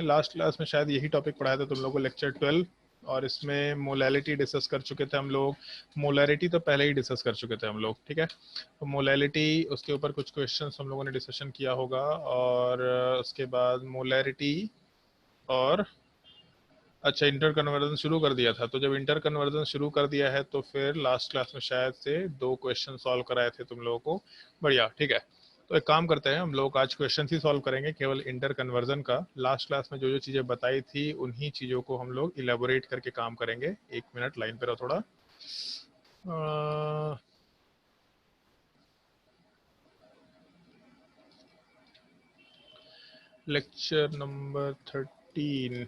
Last class में शायद यही टॉपिक पढ़ाया था तुम लोगों को, लेक्चर 12, और इसमें मोलैलिटी डिस्कस कर चुके थे हम लोग। मोलैरिटी तो पहले ही डिस्कस कर चुके थे हम लोग, ठीक है। तो मोलैलिटी, उसके ऊपर कुछ क्वेश्चंस हम लोगों ने डिस्कशन किया होगा, और उसके बाद मोलैरिटी, और अच्छा इंटर कन्वर्जन शुरू कर दिया था। तो जब इंटर कन्वर्जन शुरू कर दिया है तो फिर लास्ट क्लास में शायद से 2 क्वेश्चन सॉल्व कराए थे तुम लोगों को। बढ़िया, ठीक है। तो एक काम करते हैं, हम लोग आज क्वेश्चन ही सॉल्व करेंगे केवल इंटर कन्वर्जन का। लास्ट क्लास में जो जो चीज़ें बताई थी उन्हीं चीज़ों को हम लोग इलेबोरेट करके काम करेंगे। 1 मिनट लाइन पे रहो थोड़ा। Lecture number 13।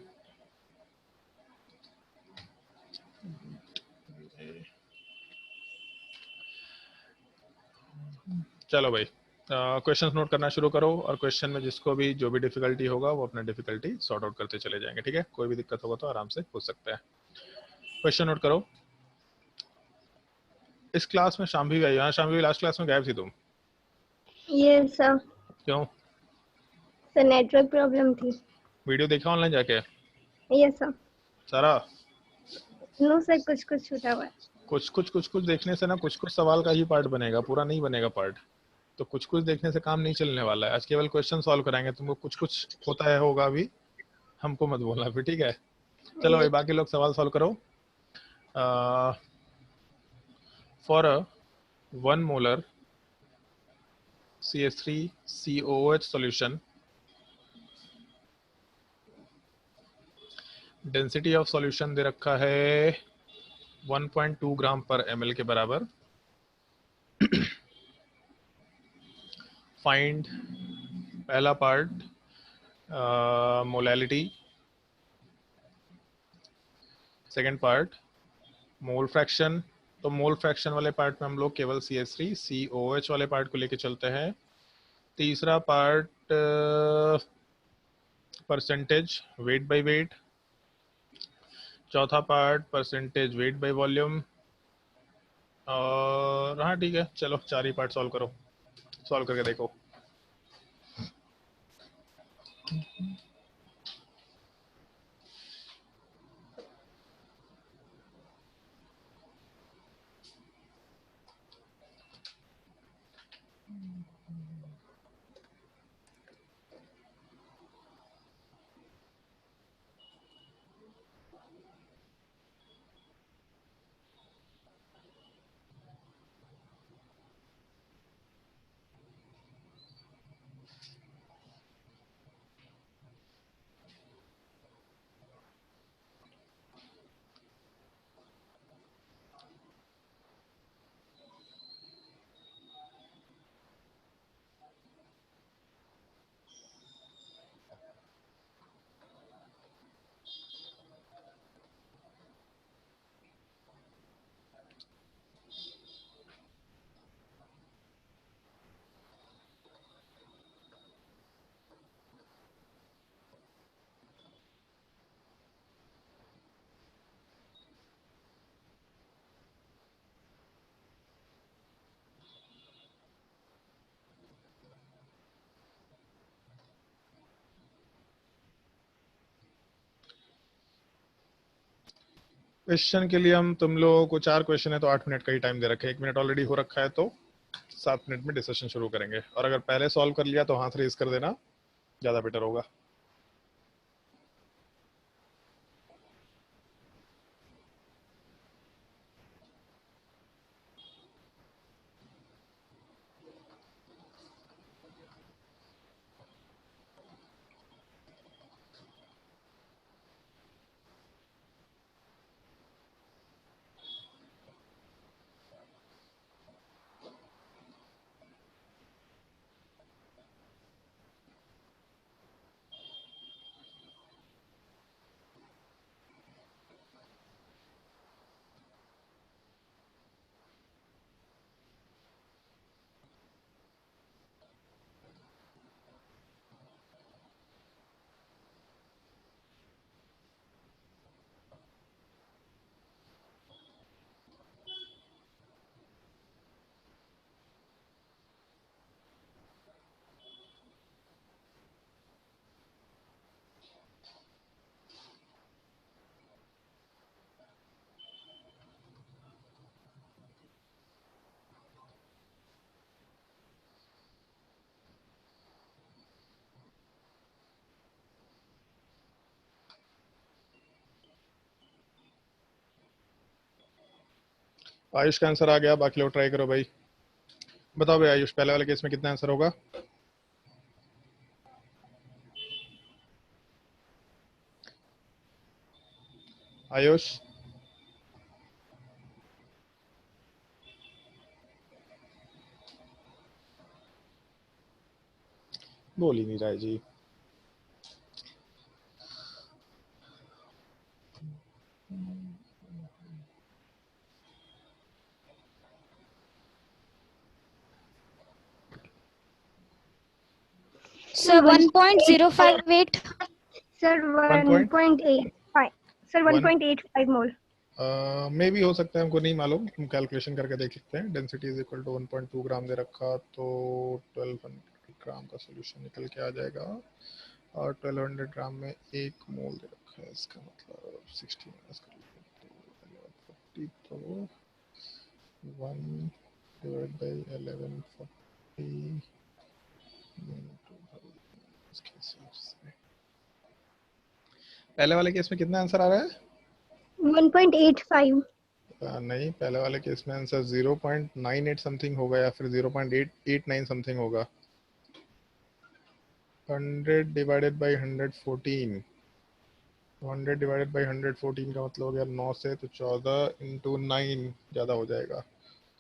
चलो भाई, क्वेश्चंस नोट करना शुरू करो, और क्वेश्चन में जिसको भी जो भी डिफिकल्टी होगा वो अपना डिफिकल्टी सॉर्ट आउट करते चले जाएंगे, ठीक है। कोई भी दिक्कत होगा तो आराम से पूछ सकते हैं। क्वेश्चन नोट करो। इस क्लास में शाम्भी भी आई। हाँ शाम्भी, लास्ट क्लास में गायब थी तुम। ये सर क्यों? सर नेटवर्क प्रॉब्लम थी। वीडियो देखा ऑनलाइन जाके ये सर सारा? नो सर, कुछ कुछ छूटा हुआ है। कुछ कुछ देखने से ना कुछ कुछ सवाल का ही पार्ट बनेगा, पूरा नहीं बनेगा पार्ट। तो कुछ कुछ देखने से काम नहीं चलने वाला है। आज केवल क्वेश्चन सॉल्व कराएंगे तुमको। कुछ कुछ होता है होगा अभी, हमको मत बोलना फिर, ठीक है। चलो भाई, बाकी लोग सवाल सॉल्व करो। For a 1 molar CH3COOH solution, density of solution दे रखा है 1.2 ग्राम पर ml के बराबर। फाइंड, पहला part molality, second part mole fraction. तो मोल फ्रैक्शन वाले पार्ट में हम लोग केवल CH3COOH वाले पार्ट को लेके चलते हैं। तीसरा part percentage weight by weight. चौथा part percentage weight by volume. और हाँ ठीक है, चलो 4 ही पार्ट सॉल्व करो, सॉल्व करके देखो। क्वेश्चन के लिए हम तुम लोगों को 4 क्वेश्चन है तो 8 मिनट का ही टाइम दे रखे हैं। 1 मिनट ऑलरेडी हो रखा है, तो 7 मिनट में डिस्कशन शुरू करेंगे। और अगर पहले सॉल्व कर लिया तो हाथ रेज कर देना, ज़्यादा बेटर होगा। आयुष का आंसर आ गया, बाकी लोग ट्राई करो भाई। बताओ भाई आयुष, पहले वाले केस में कितना आंसर होगा? आयुष बोल ही नहीं रहा है जी। Sir, 1.058. Sir, 1.85. Sir, One- 1.85 mole. मे भी हो सकता है, हमको नहीं मालूम, हम कैलकुलेशन करके देख सकते हैं। डेंसिटी इज इक्वल टू 1.2 ग्राम दे रखा, तो 1200 ग्राम का सोल्यूशन निकल के आ जाएगा, और 1200 ग्राम में 1 मोल दे रखा है, इसका मतलब 60 माइनस कर लीजिए तो 1 डिवाइड बाई 1140 इसके हिसाब से। पहले वाले केस में कितना आंसर आ रहा है? 1.85. नहीं, पहले वाले केस में आंसर 0.98 समथिंग होगा, या फिर 0.889 समथिंग होगा। 100 डिवाइडेड बाई 114, 100 डिवाइडेड बाई 114 का मतलब हो गया 9 से, तो 14 इंटू 9 ज़्यादा हो जाएगा,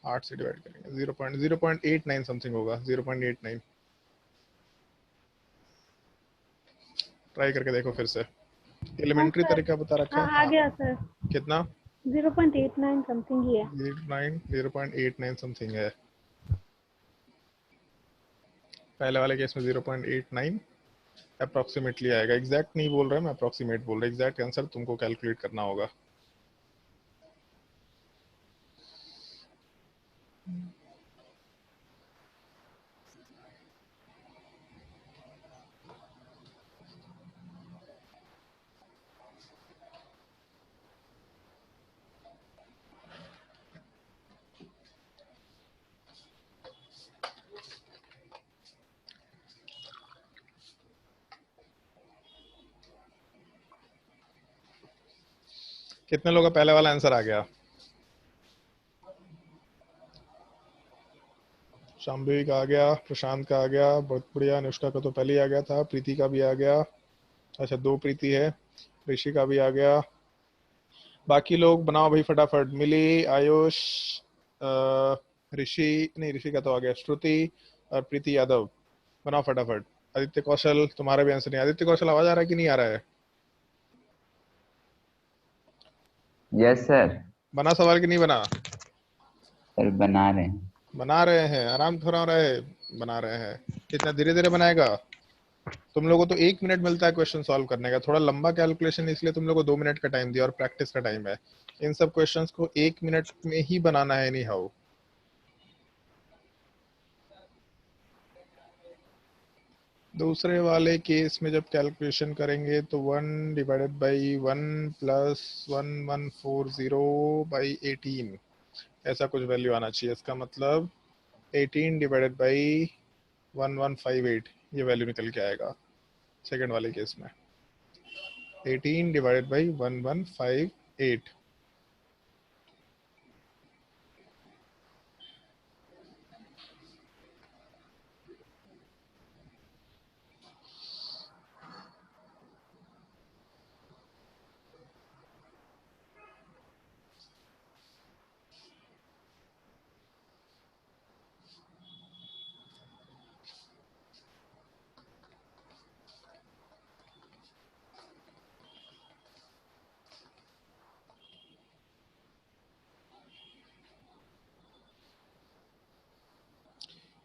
8 से डिवाइड करेंगे, 0.89 समथिंग होगा, 0.89। ट्राई करके देखो फिर से, एलिमेंट्री तरीका बता रखा है। आ गया सर। कितना? 0.89 समथिंग ही है। 0.89 समथिंग है पहले वाले केस में। 0.89 अप्रोक्सीमेटली आएगा, एग्जैक्ट नहीं बोल रहा मैं, अप्रोक्सीमेट बोल रहा, एग्जैक्ट आंसर तुमको कैलकुलेट करना होगा। कितने लोगों का पहले वाला आंसर आ गया? शाम्भवी का आ गया, प्रशांत का आ गया, बहुत बढ़िया। अनुष्का का तो पहले ही आ गया था, प्रीति का भी आ गया, अच्छा 2 प्रीति है, ऋषि का भी आ गया। बाकी लोग बनाओ भाई फटाफट। मिली, आयुष, ऋषि नहीं, ऋषि का तो आ गया, श्रुति और प्रीति यादव, बनाओ फटाफट। आदित्य कौशल, तुम्हारा भी आंसर नहीं। आदित्य कौशल, आवाज आ रहा है कि नहीं आ रहा है? Yes sir. बना सवाल कि नहीं बना? सर बना रहे हैं। बना रहे हैं, आराम थोड़ा रहे, बना रहे हैं। कितना धीरे धीरे बनाएगा? तुम लोगों को तो 1 मिनट मिलता है क्वेश्चन सॉल्व करने का, थोड़ा लंबा कैलकुलेशन, इसलिए तुम लोगों को 2 मिनट का टाइम दिया, और प्रैक्टिस का टाइम है। इन सब क्वेश्चंस को 1 मिनट में ही बनाना है, एनी हाउ। दूसरे वाले केस में जब कैलकुलेशन करेंगे तो 1 डिवाइडेड बाई 1 प्लस 1140 बाई 18, ऐसा कुछ वैल्यू आना चाहिए। इसका मतलब 18 डिवाइडेड बाई 1158, ये वैल्यू निकल के आएगा सेकंड वाले केस में। 18 डिवाइडेड बाई 1158।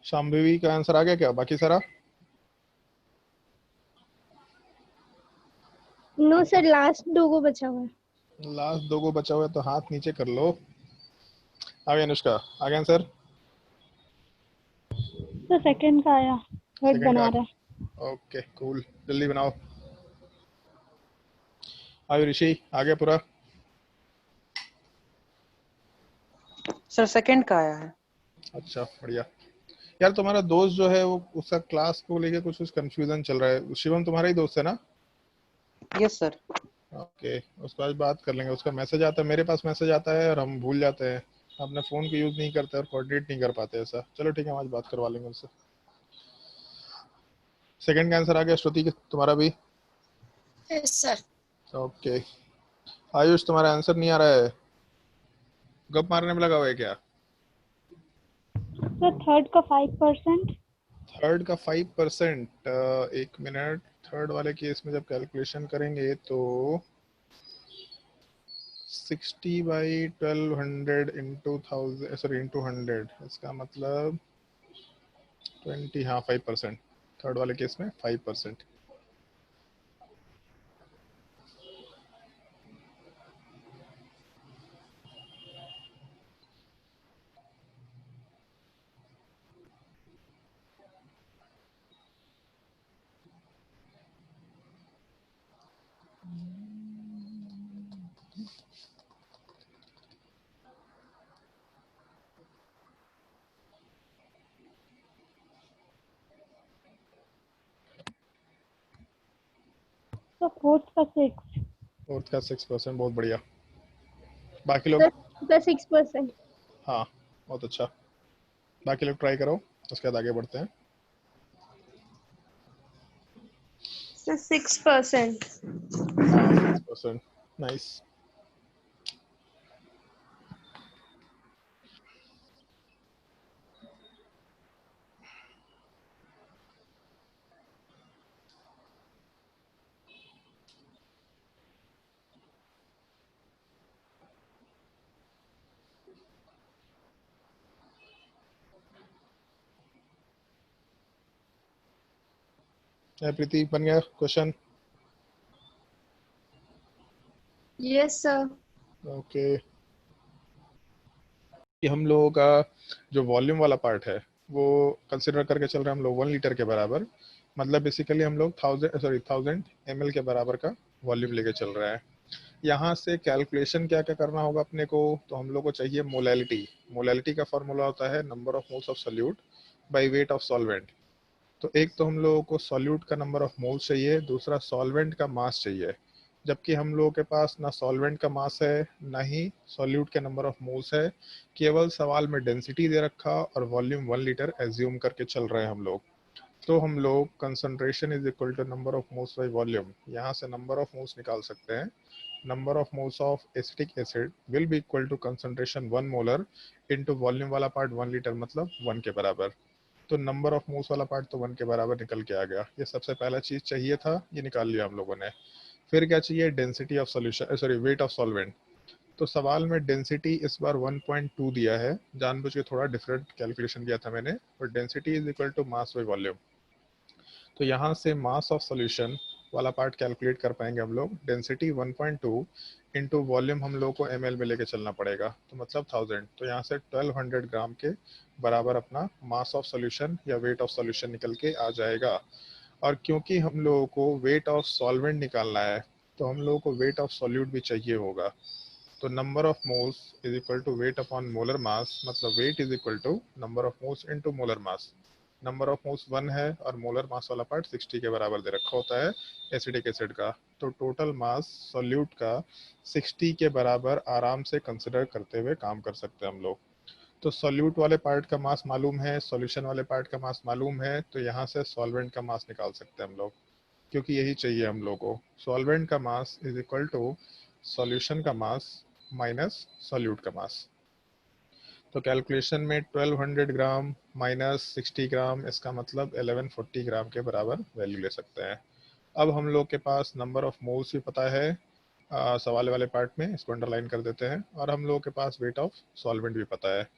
शाम्भवी का आंसर आ गया क्या? बाकी सारा नो सर, लास्ट 2 को बचा हुआ है। लास्ट 2 को बचा हुआ है, तो हाथ नीचे कर लो। आ गया अनुष्का, आ गया आंसर? तो सेकंड का आया, थर्ड बना रहा है। ओके कूल, जल्दी बनाओ। आयो ऋषि, आ गया पूरा? सर सेकंड का आया है। अच्छा बढ़िया। यार तुम्हारा दोस्त जो है वो, उसका क्लास को लेके कुछ कंफ्यूजन चल रहा है। शिवम तुम्हारा ही दोस्त है ना? Yes sir. ओके, उसको आज बात कर लेंगे। उसका मैसेज आता है, मेरे पास मैसेज आता है और हम भूल जाते हैं, अपने फ़ोन को यूज़ नहीं करते और कोऑर्डिनेट नहीं कर पाते ऐसा। चलो ठीक है, हम आज बात करवा लेंगे उससे। सेकंड का आंसर आ गया श्रुति, तुम्हारा भी? Yes, sir. ओके। आयुष तुम्हारा आंसर नहीं आ रहा है, गप मारने में लगा हुआ है क्या? सर थर्ड का 5%। थर्ड का 5%? एक मिनट, थर्ड वाले केस में जब कैलकुलेशन करेंगे तो 60/1200 इंटू 1000, सॉरी इंटू 100, इसका मतलब 20, हाँ 5%। थर्ड वाले केस में 5%। सर फोर्थ का 6। फोर्थ का 6%, बहुत बढ़िया। बाकी लोग? सर 6%। हाँ, बहुत अच्छा। बाकी लोग ट्राई करो, उसके बाद आगे बढ़ते हैं। सर 6%। हाँ 6%, नाइस। प्रीति, बन गया क्वेश्चन? Yes sir. ओके। कि हम लोगों का जो वॉल्यूम वाला पार्ट है वो कंसिडर करके चल रहे हैं हम लोग 1 लीटर के बराबर। मतलब बेसिकली हम लोग 1000 ml के बराबर का वॉल्यूम लेके चल रहे हैं। यहाँ से कैलकुलेशन क्या क्या करना होगा अपने को, तो हम लोग को चाहिए मोलैलिटी। मोलैलिटी का फॉर्मूला होता है number of moles of solute by weight of solvent. तो एक तो हम लोगों को सॉल्यूट का नंबर ऑफ मोल्स चाहिए, दूसरा सॉल्वेंट का मास चाहिए। जबकि हम लोगों के पास ना सॉल्वेंट का मास है ना ही सॉल्यूट के नंबर ऑफ मोल्स है, केवल सवाल में डेंसिटी दे रखा और वॉल्यूम 1 लीटर एज्यूम करके चल रहे हैं हम लोग। तो हम लोग concentration is equal to number of moles by volume, यहाँ से नंबर ऑफ मोल्स निकाल सकते हैं। Number of moles of acetic acid will be equal to concentration 1 molar into volume वाला पार्ट 1 लीटर, मतलब 1 के बराबर। तो नंबर ऑफ मोल्स वाला पार्ट तो 1 के बराबर निकल के आ गया। ये सबसे पहला चीज चाहिए था, ये निकाल लिया हम लोगों ने। फिर क्या चाहिए? Density of solution, sorry wait of solvent. तो सवाल में डेंसिटी इस बार 1.2 दिया है, जानबूझ के थोड़ा डिफरेंट कैलकुलेशन किया था मैंने। और density is equal to mass by volume. तो यहाँ से मास ऑफ सॉल्यूशन वाला पार्ट कैलकुलेट कर पाएंगे हम लोग। डेंसिटी 1.2 इंटू वॉल्यूम हम लोग को ml में लेके चलना पड़ेगा, तो मतलब 1000। तो यहाँ से 1200 ग्राम के बराबर अपना मास ऑफ सॉल्यूशन या वेट ऑफ सॉल्यूशन निकल के आ जाएगा। और क्योंकि हम लोगों को वेट ऑफ सॉल्वेंट निकालना है, तो हम लोगों को वेट ऑफ सॉल्यूट भी चाहिए होगा। तो number of moles is equal to weight upon molar mass, मतलब weight is equal to number of moles into molar mass. Number of moles 1 है और मोलर मास वाला पार्ट 60 के बराबर दे रखा होता है एसिडिक एसिड का। तो टोटल मास सॉल्यूट का 60 के बराबर आराम से कंसिडर करते हुए काम कर सकते हैं हम लोग। तो सॉल्यूट वाले पार्ट का मास मालूम है, सॉल्यूशन वाले पार्ट का मास मालूम है, तो यहाँ से सॉल्वेंट का मास निकाल सकते हैं हम लोग, क्योंकि यही चाहिए हम लोग को। सॉल्वेंट का mass is equal to solution का मास माइनस सॉल्यूट का मास। तो कैलकुलेशन में 1200 ग्राम माइनस 60 ग्राम, इसका मतलब 1140 ग्राम के बराबर वैल्यू ले सकते हैं। अब हम लोग के पास नंबर ऑफ मोल्स भी पता है, सवाल वाले पार्ट में इसको अंडरलाइन कर देते हैं, और हम लोग के पास वेट ऑफ सॉल्वेंट भी पता है।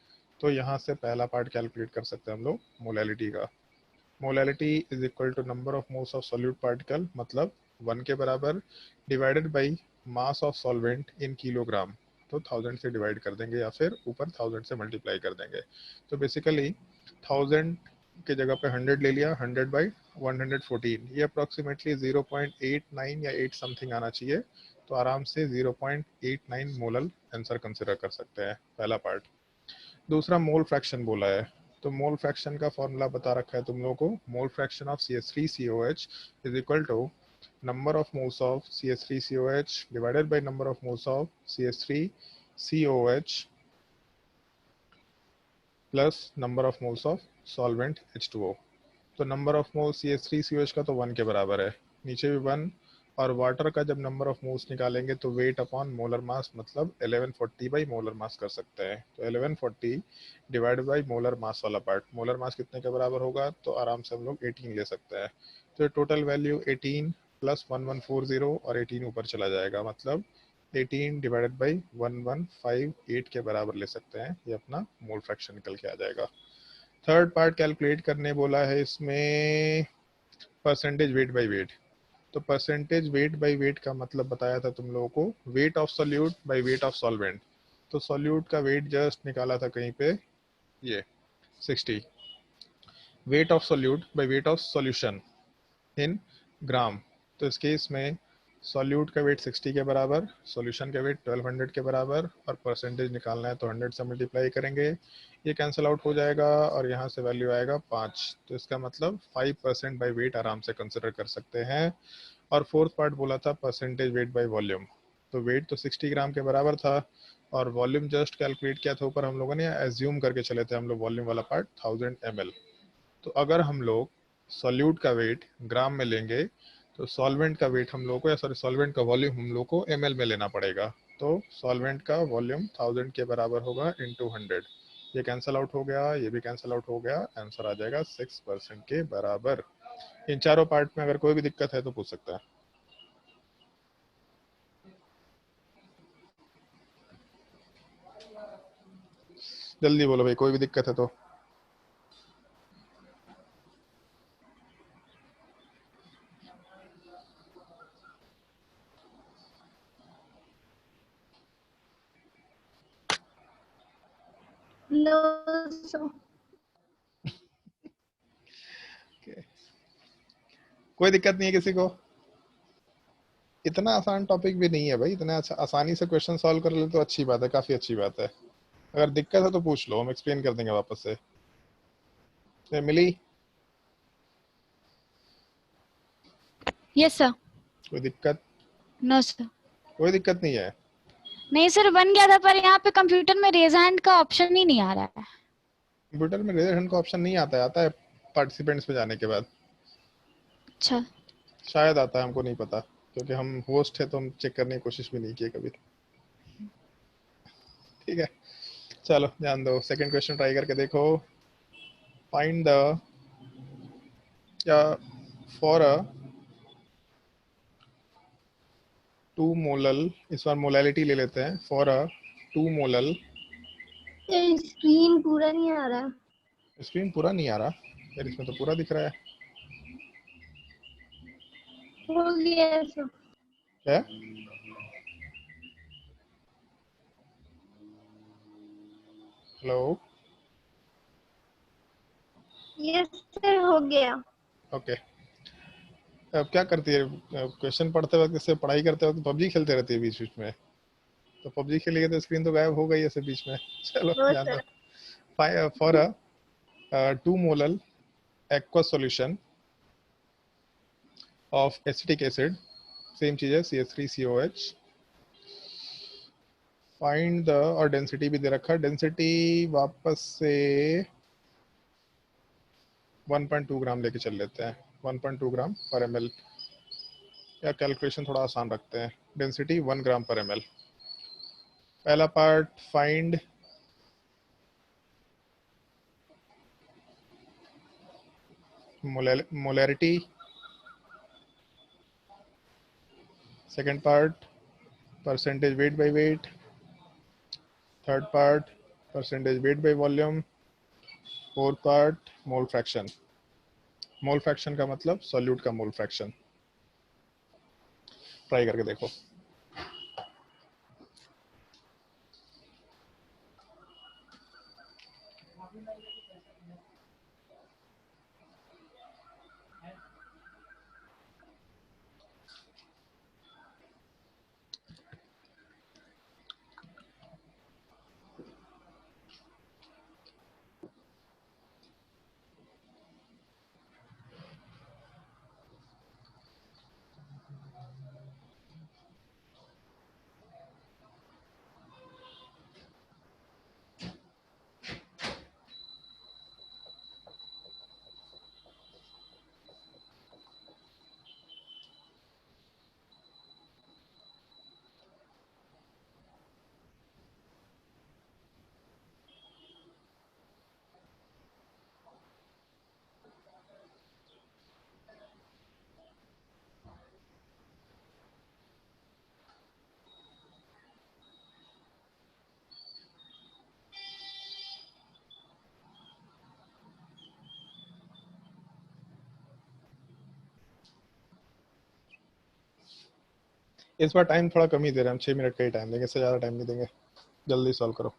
तो यहाँ से पहला पार्ट कैलकुलेट कर सकते हैं हम लोग मोलैलिटी का। Molality is equal to number of moles of solute particle, मतलब 1 के बराबर, divided by mass of solvent in kilogram. तो 1000 से डिवाइड कर देंगे या फिर ऊपर 1000 से मल्टीप्लाई कर देंगे। तो बेसिकली 1000 के जगह पे 100 ले लिया, 100/114, ये अप्रॉक्सीमेटली 0.89 या 8 समथिंग आना चाहिए। तो आराम से 0.89 मोलल आंसर कंसिडर कर सकते हैं, पहला पार्ट। दूसरा मोल फ्रैक्शन बोला है, तो मोल फ्रैक्शन का फॉर्मूला बता रखा है तुम लोगों को। Mole fraction of CH3COH is equal to number of moles of CH3COH divided by number of moles of CH3COH plus number of moles of solvent H2O। तो नंबर ऑफ मोल्स ये CH3COH का तो 1 के बराबर है, नीचे भी 1, और वाटर का जब नंबर ऑफ मोल्स निकालेंगे तो वेट अपॉन मोलर मास मतलब 1140 बाई मोलर मास कर सकते हैं। तो 1140 डिवाइड बाई मोलर मास वाला पार्ट, मोलर मास कितने के बराबर होगा, तो आराम से हम लोग 18 ले सकते हैं। तो टोटल वैल्यू 18 प्लस 1140 और 18 ऊपर चला जाएगा, मतलब 18 डिवाइडेड बाई 1158 के बराबर ले सकते हैं। ये अपना मोल फ्रैक्शन निकल के आ जाएगा। थर्ड पार्ट कैलकुलेट करने बोला है इसमें परसेंटेज वेट बाय वेट। तो परसेंटेज वेट बाय वेट का मतलब बताया था तुम लोगों को, weight of solute by weight of solvent. तो सोल्यूट का वेट जस्ट निकाला था कहीं पे, ये 60, weight of solute by weight of solution in gram. तो इस केस में सॉल्यूट का वेट 60 के बराबर, सॉल्यूशन का वेट 1200 के बराबर, और परसेंटेज निकालना है तो 100 से मल्टीप्लाई करेंगे, ये कैंसिल आउट हो जाएगा और यहाँ से वैल्यू आएगा 5। तो इसका मतलब 5% बाई वेट आराम से कंसिडर कर सकते हैं। और फोर्थ पार्ट बोला था परसेंटेज वेट बाई वॉल्यूम। तो वेट तो 60 ग्राम के बराबर था और वॉल्यूम जस्ट कैलकुलेट किया था ऊपर हम लोगों ने, एज्यूम करके चले थे हम लोग वॉल्यूम वाला पार्ट 1000 ml। तो अगर हम लोग सॉल्यूट का वेट ग्राम में लेंगे तो सॉल्वेंट का वेट हम लोग को, या सॉरी सॉल्वेंट का वॉल्यूम हम लोग को ml में लेना पड़ेगा। तो सॉल्वेंट का वॉल्यूम 1000 के बराबर होगा इंटू 100। ये कैंसिल आउट हो गया, ये भी कैंसिल आउट हो गया, आंसर आ जाएगा 6% के बराबर। इन चारों पार्ट में अगर कोई भी दिक्कत है तो पूछ सकता है। जल्दी बोलो भाई, कोई भी दिक्कत है तो। No sir. कोई दिक्कत नहीं है किसी को? इतना आसान टॉपिक भी नहीं है भाई, इतना आसानी से क्वेश्चन सॉल्व कर ले तो अच्छी बात है, काफी अच्छी बात है। अगर दिक्कत है तो पूछ लो, हम एक्सप्लेन कर देंगे वापस से। मिली? Yes sir. कोई दिक्कत? No sir. कोई दिक्कत नहीं है। नहीं सर, बन गया था पर यहाँ पे कंप्यूटर में रेज हैंड का ऑप्शन ही नहीं आ रहा है। कंप्यूटर में रेजर हैंड का ऑप्शन नहीं आता है, आता है पार्टिसिपेंट्स पे जाने के बाद अच्छा। शायद आता है, हमको नहीं पता, क्योंकि हम होस्ट है तो हम चेक करने की कोशिश भी नहीं की कभी। ठीक है, चलो ध्यान दो, सेकंड क्वेश्चन ट्राई करके देखो। फाइंड द, या फॉर अ 2 मोलल, इस बार मोलैलिटी ले लेते हैं, फॉर अ 2 मोलल। स्क्रीन पूरा नहीं आ रहा। स्क्रीन पूरा नहीं आ रहा यार, इसमें तो पूरा दिख रहा है। हो गया सर। क्या? हेलो? यस सर, हो गया। ओके। अब क्या करती है, क्वेश्चन पढ़ते वक्त, इससे पढ़ाई करते वक्त पबजी खेलते रहती है बीच बीच में, तो पबजी खेलिए तो स्क्रीन तो गायब हो गई ऐसे बीच में। चलो नो ध्यान दो। Sir. For a 2 molal aqueous solution of acetic acid, same चीज है CH3COH। फाइंड द, और डेंसिटी भी दे रखा है, डेंसिटी वापस से 1.2 ग्राम लेके चल लेते हैं, 1.2 ग्राम पर ml, या कैलकुलेशन थोड़ा आसान रखते हैं, डेंसिटी 1 ग्राम पर ml। पहला part find molarity, second part percentage weight by wait, third part percentage weight by volume, fourth part mole fraction. Mole fraction का मतलब सॉल्यूट का मोल फ्रैक्शन। ट्राई करके देखो। इस बार टाइम थोड़ा कम ही दे रहे हैं हम, 6 मिनट का ही टाइम देंगे, इससे ज़्यादा टाइम नहीं देंगे, जल्दी सॉल्व करो।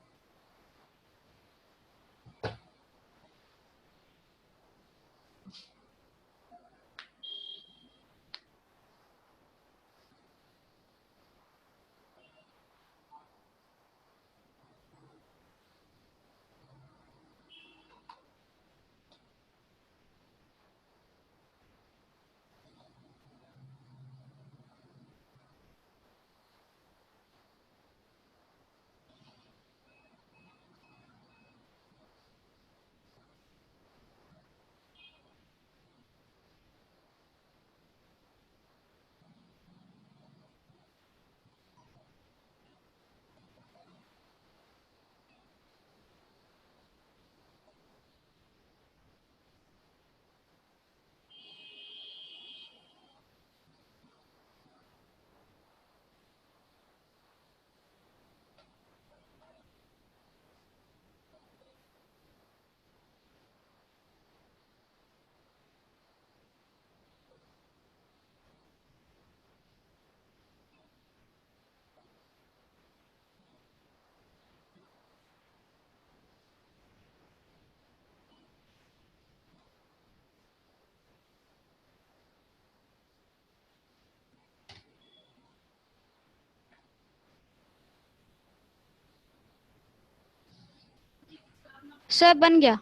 सर बन गया।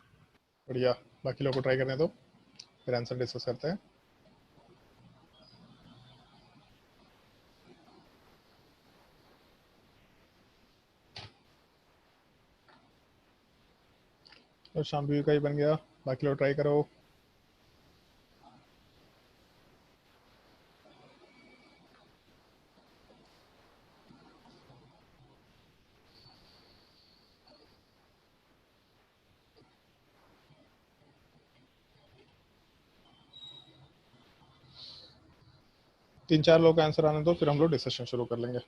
बढ़िया, बाकी लोग को ट्राई करने दो, फिर आंसर डिस्कस करते हैं। और शाम्भी का ही बन गया, बाकी लोग ट्राई करो। तीन चार लोग का आंसर आने दो, फिर हम लोग डिस्कशन शुरू कर लेंगे।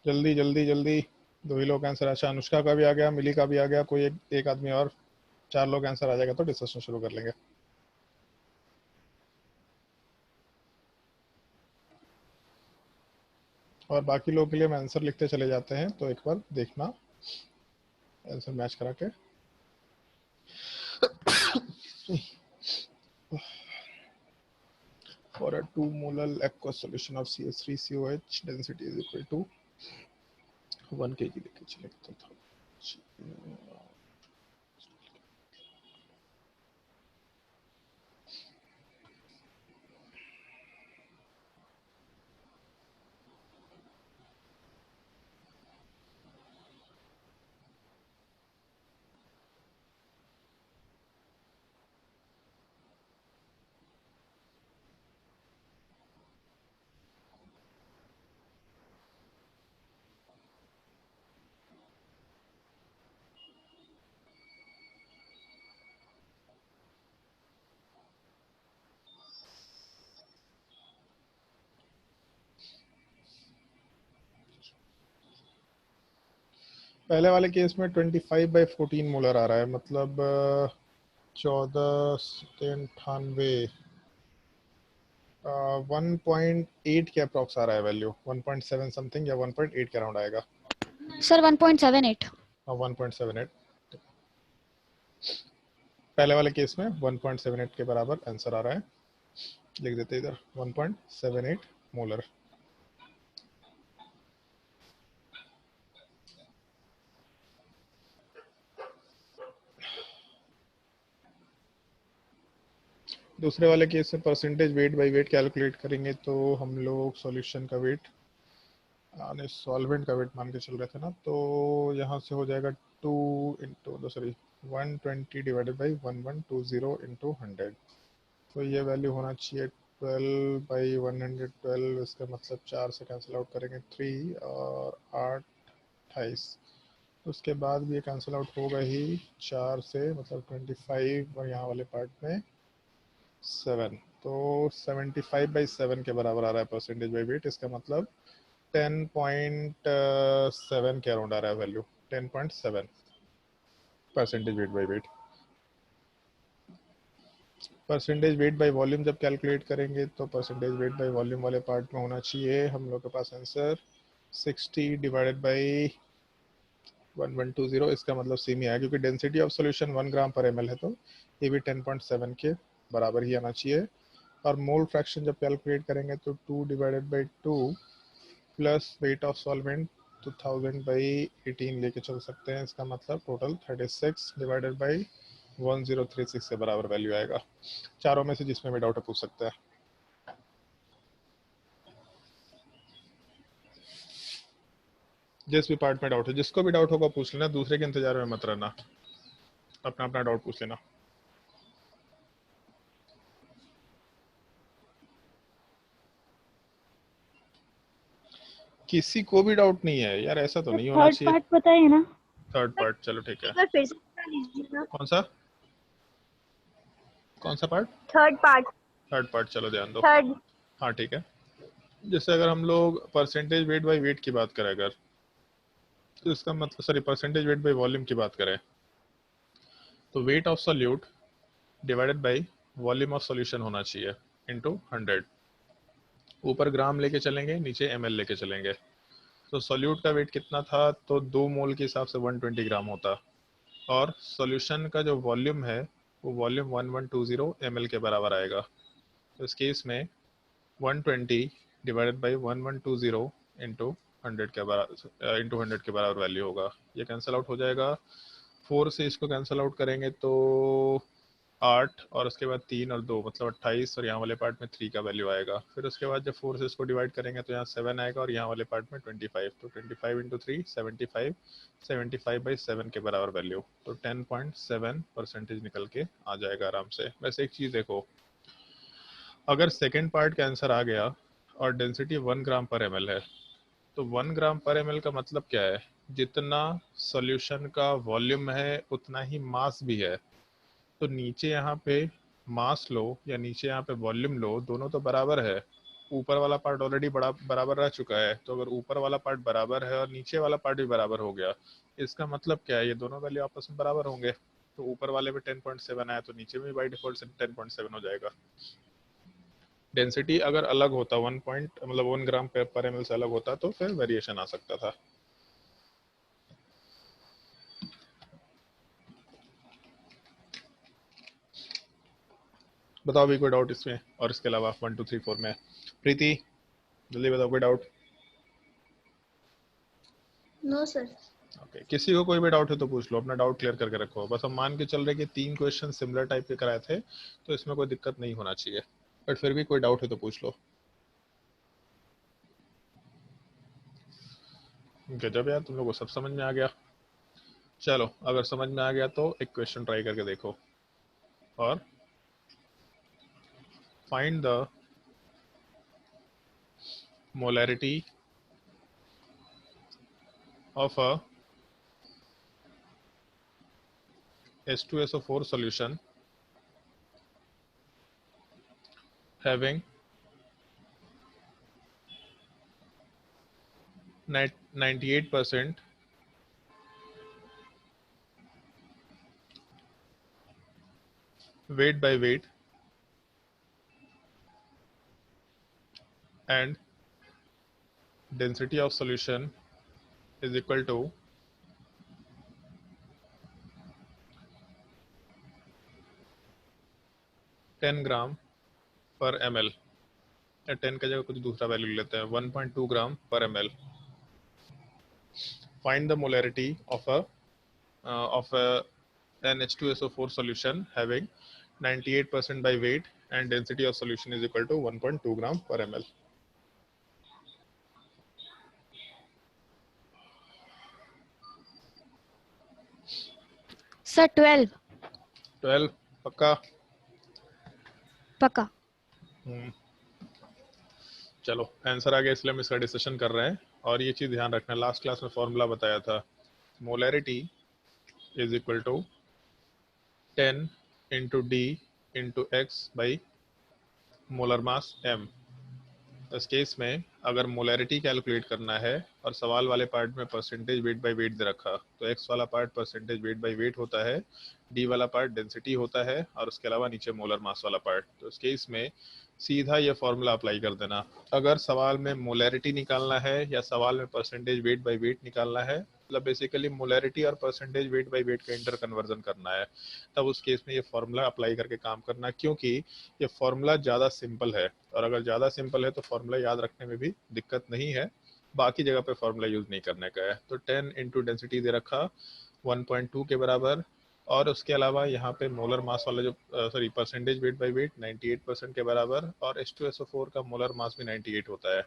जल्दी जल्दी जल्दी, दो ही लोग आंसर। अच्छा, अनुष्का का भी आ गया, मिली का भी आ गया, कोई एक आदमी और। चार लोग आंसर आ जाएगा तो डिस्कशन शुरू कर लेंगे। और बाकी लोगों के लिए हम आंसर लिखते चले जाते हैं, तो एक बार देखना आंसर मैच करा के। For a 2 molar aqueous solution of CH3COH, density is equal to 1 kg लेके चले तो था। पहले वाले केस में 25/14 मोलर आ रहा है, मतलब 1498 1.8 के अप्रॉक्स आ रहा है वैल्यू, 1.7 समथिंग या 1.8 के अराउंड आएगा। सर 1.78। 1.78। पहले वाले केस में 1.78 के बराबर आंसर आ रहा है, लिख देते इधर 1.78 मोलर। दूसरे वाले केस में percentage weight by weight calculate करेंगे तो हम लोग सॉल्यूशन का वेट यानी सॉल्वेंट का वेट मान के चल रहे थे ना, तो यहाँ से हो जाएगा 2 into sorry 120 divided by 1120 into 100। तो ये वैल्यू होना चाहिए 12 बाई 112। इसका मतलब 4 से कैंसिल आउट करेंगे 3 और 8 28। उसके बाद भी ये कैंसिल आउट होगा ही 4 से, मतलब 25 और यहाँ वाले पार्ट में 7। तो 75/7 के बराबर आ रहा है परसेंटेज बाई वेट। इसका मतलब 10.7 के अराउंड आ रहा है value, 10.7 percentage weight by wait. Percentage weight by volume जब कैलकुलेट करेंगे तो परसेंटेज वेट बाई वॉल्यूम वाले पार्ट में होना चाहिए हम लोग के पास आंसर 60 डिवाइडेड बाई 1120। इसका मतलब सेम ही है क्योंकि density of solution 1 gram per ml है, तो ये भी 10.7 के बराबर ही आना चाहिए। और मोल फ्रैक्शन जब कैलकुलेट करेंगे तो 2 divided by 2 plus weight of solvent 2000/18 लेके चल सकते हैं। इसका मतलब टोटल 36 डिवाइडेड बाई 1036 के बराबर वैल्यू आएगा। चारों में से जिसमें भी डाउट है पूछ सकते हैं। जिस भी पार्ट में डाउट है, जिसको भी डाउट होगा पूछ लेना, दूसरे के इंतजार में मत रहना, अपना अपना डाउट पूछ लेना। किसी को भी डाउट नहीं है यार, ऐसा तो नहीं होना थर्ड चाहिए। पार्ट बताइए ना। थर्ड पार्ट चलो ठीक है। एक बार फिर से बता लीजिए ना। कौन सा part? Third part. Third part चलो ध्यान दो। थर्ड। हाँ ठीक है। जैसे अगर हम लोग परसेंटेज वेट बाई वेट की बात करें, अगर तो इसका मतलब sorry percentage weight by volume की बात करें तो weight of solute divided by volume of solution होना चाहिए इनटू 100। ऊपर ग्राम लेके चलेंगे, नीचे ml लेके चलेंगे। तो सॉल्यूट का वेट कितना था, तो 2 मोल के हिसाब से 120 ग्राम होता, और सॉल्यूशन का जो वॉल्यूम है वो वॉल्यूम 1120 ml के बराबर आएगा। तो इस केस में 120 डिवाइडेड बाई 1120 इंटू 100 के बराबर वैल्यू होगा। ये कैंसिल आउट हो जाएगा। 4 से इसको कैंसिल आउट करेंगे तो 8 और उसके बाद 3 और 2 मतलब 28, और यहाँ वाले पार्ट में 3 का वैल्यू आएगा। फिर उसके बाद जब 4 से इसको डिवाइड करेंगे तो यहाँ 7 आएगा, और यहाँ वाले पार्ट में 25। तो 25 इंटू 3 75, 75/7 के बराबर वैल्यू, तो 10.7 परसेंटेज निकल के आ जाएगा आराम से। वैसे एक चीज़ देखो, अगर सेकेंड पार्ट का आंसर आ गया और डेंसिटी 1 ग्राम पर ml है, तो 1 ग्राम पर ml का मतलब क्या है, जितना सॉल्यूशन का वॉल्यूम है उतना ही मास भी है। तो नीचे यहाँ पे मास लो या नीचे यहाँ पे वॉल्यूम लो, दोनों तो बराबर है। ऊपर वाला पार्ट ऑलरेडी बराबर रह चुका है, तो अगर ऊपर वाला पार्ट बराबर है और नीचे वाला पार्ट भी बराबर हो गया, इसका मतलब क्या है, ये दोनों वैल्यू आपस में बराबर होंगे। तो ऊपर वाले में 10.7 आया तो नीचे में बाई डिफॉल्ट से 10.7 हो जाएगा। डेंसिटी अगर अलग होता 1 ग्राम पर ml से अलग होता तो फिर वेरिएशन आ सकता था। बताओ भी कोई डाउट इसमें, और इसके अलावा 1 2 3 4 में। प्रीति जल्दी बताओ कोई डाउट। No sir. ओके, किसी को कोई भी डाउट है तो पूछ लो, अपना डाउट क्लियर करके रखो। बस हम मान के चल रहे कि 3 क्वेश्चन सिमिलर टाइप के कराए थे, तो इसमें कोई दिक्कत नहीं होना चाहिए, बट फिर भी कोई डाउट है तो पूछ लो। गजब यार, तुम लोग को सब समझ में आ गया। चलो अगर समझ में आ गया तो एक क्वेश्चन ट्राई करके देखो, और find the molarity of a H2SO4 solution having 98% weight by weight and density of solution is equal to 10 gram per ml, या 10 का जगह कुछ दूसरा वैल्यू लेते हैं, 1.2 gram per ml। Find the molarity of a NH2SO4 solution having 98% by weight and density of solution is equal to 1.2 gram per ml। Sir 12 12 पक्का? पक्का। चलो आंसर आ गया, इसलिए हम इसका डिस्कशन कर रहे हैं। और ये चीज ध्यान रखना, लास्ट क्लास में फॉर्मूला बताया था, molarity is equal to 10 into D into X by molar mass m। इस केस में अगर मोलैरिटी कैलकुलेट करना है और सवाल वाले पार्ट में परसेंटेज वेट बाय वेट दे रखा, तो x वाला part percentage weight by wait होता है, d वाला पार्ट डेंसिटी होता है, और उसके अलावा नीचे मोलर मास वाला पार्ट। तो इस केस में सीधा ये फॉर्मूला अप्लाई कर देना। अगर सवाल में मोलैरिटी निकालना है या सवाल में परसेंटेज वेट बाय वेट निकालना है, मतलब बेसिकली मोलैरिटी और परसेंटेज वेट बाय वेट का इंटर कन्वर्जन करना है, तब उस केस में ये फॉर्मूला अप्लाई करके काम करना, क्योंकि ये फॉर्मूला ज़्यादा सिंपल है। और अगर ज़्यादा सिंपल है तो फॉर्मूला याद रखने में भी दिक्कत नहीं है, बाकी जगह पे फॉर्मूला यूज नहीं करने का है। तो 10 इंटू डेंसिटी दे रखा 1.2 के बराबर, और उसके अलावा यहाँ पे मोलर मास वाला जो sorry percentage weight by wait 98% के बराबर, और H2SO4 का मोलर मास भी 98 होता है,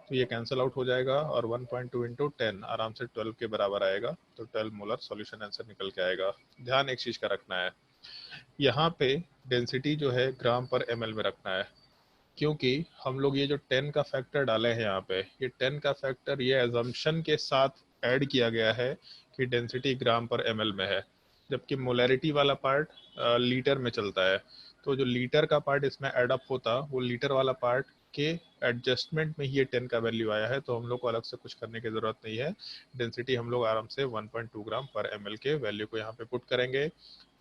तो ये कैंसिल आउट हो जाएगा और 1.2 इंटू 10 आराम से 12 के बराबर आएगा। तो 12 मोलर सॉल्यूशन आंसर निकल के आएगा। ध्यान एक चीज का रखना है, यहाँ पे डेंसिटी जो है ग्राम पर ml में रखना है, क्योंकि हम लोग ये जो 10 का फैक्टर डाले हैं यहाँ पे, ये 10 का फैक्टर ये एजम्पशन के साथ ऐड किया गया है कि डेंसिटी ग्राम पर ml में है, जबकि मोलैरिटी वाला पार्ट लीटर में चलता है। तो जो लीटर का पार्ट इसमें एड अप होता, वो लीटर वाला पार्ट के एडजस्टमेंट में ही ये 10 का वैल्यू आया है, तो हम लोग को अलग से कुछ करने की जरूरत नहीं है। डेंसिटी हम लोग आराम से 1.2 ग्राम पर ml के वैल्यू को यहाँ पे पुट करेंगे।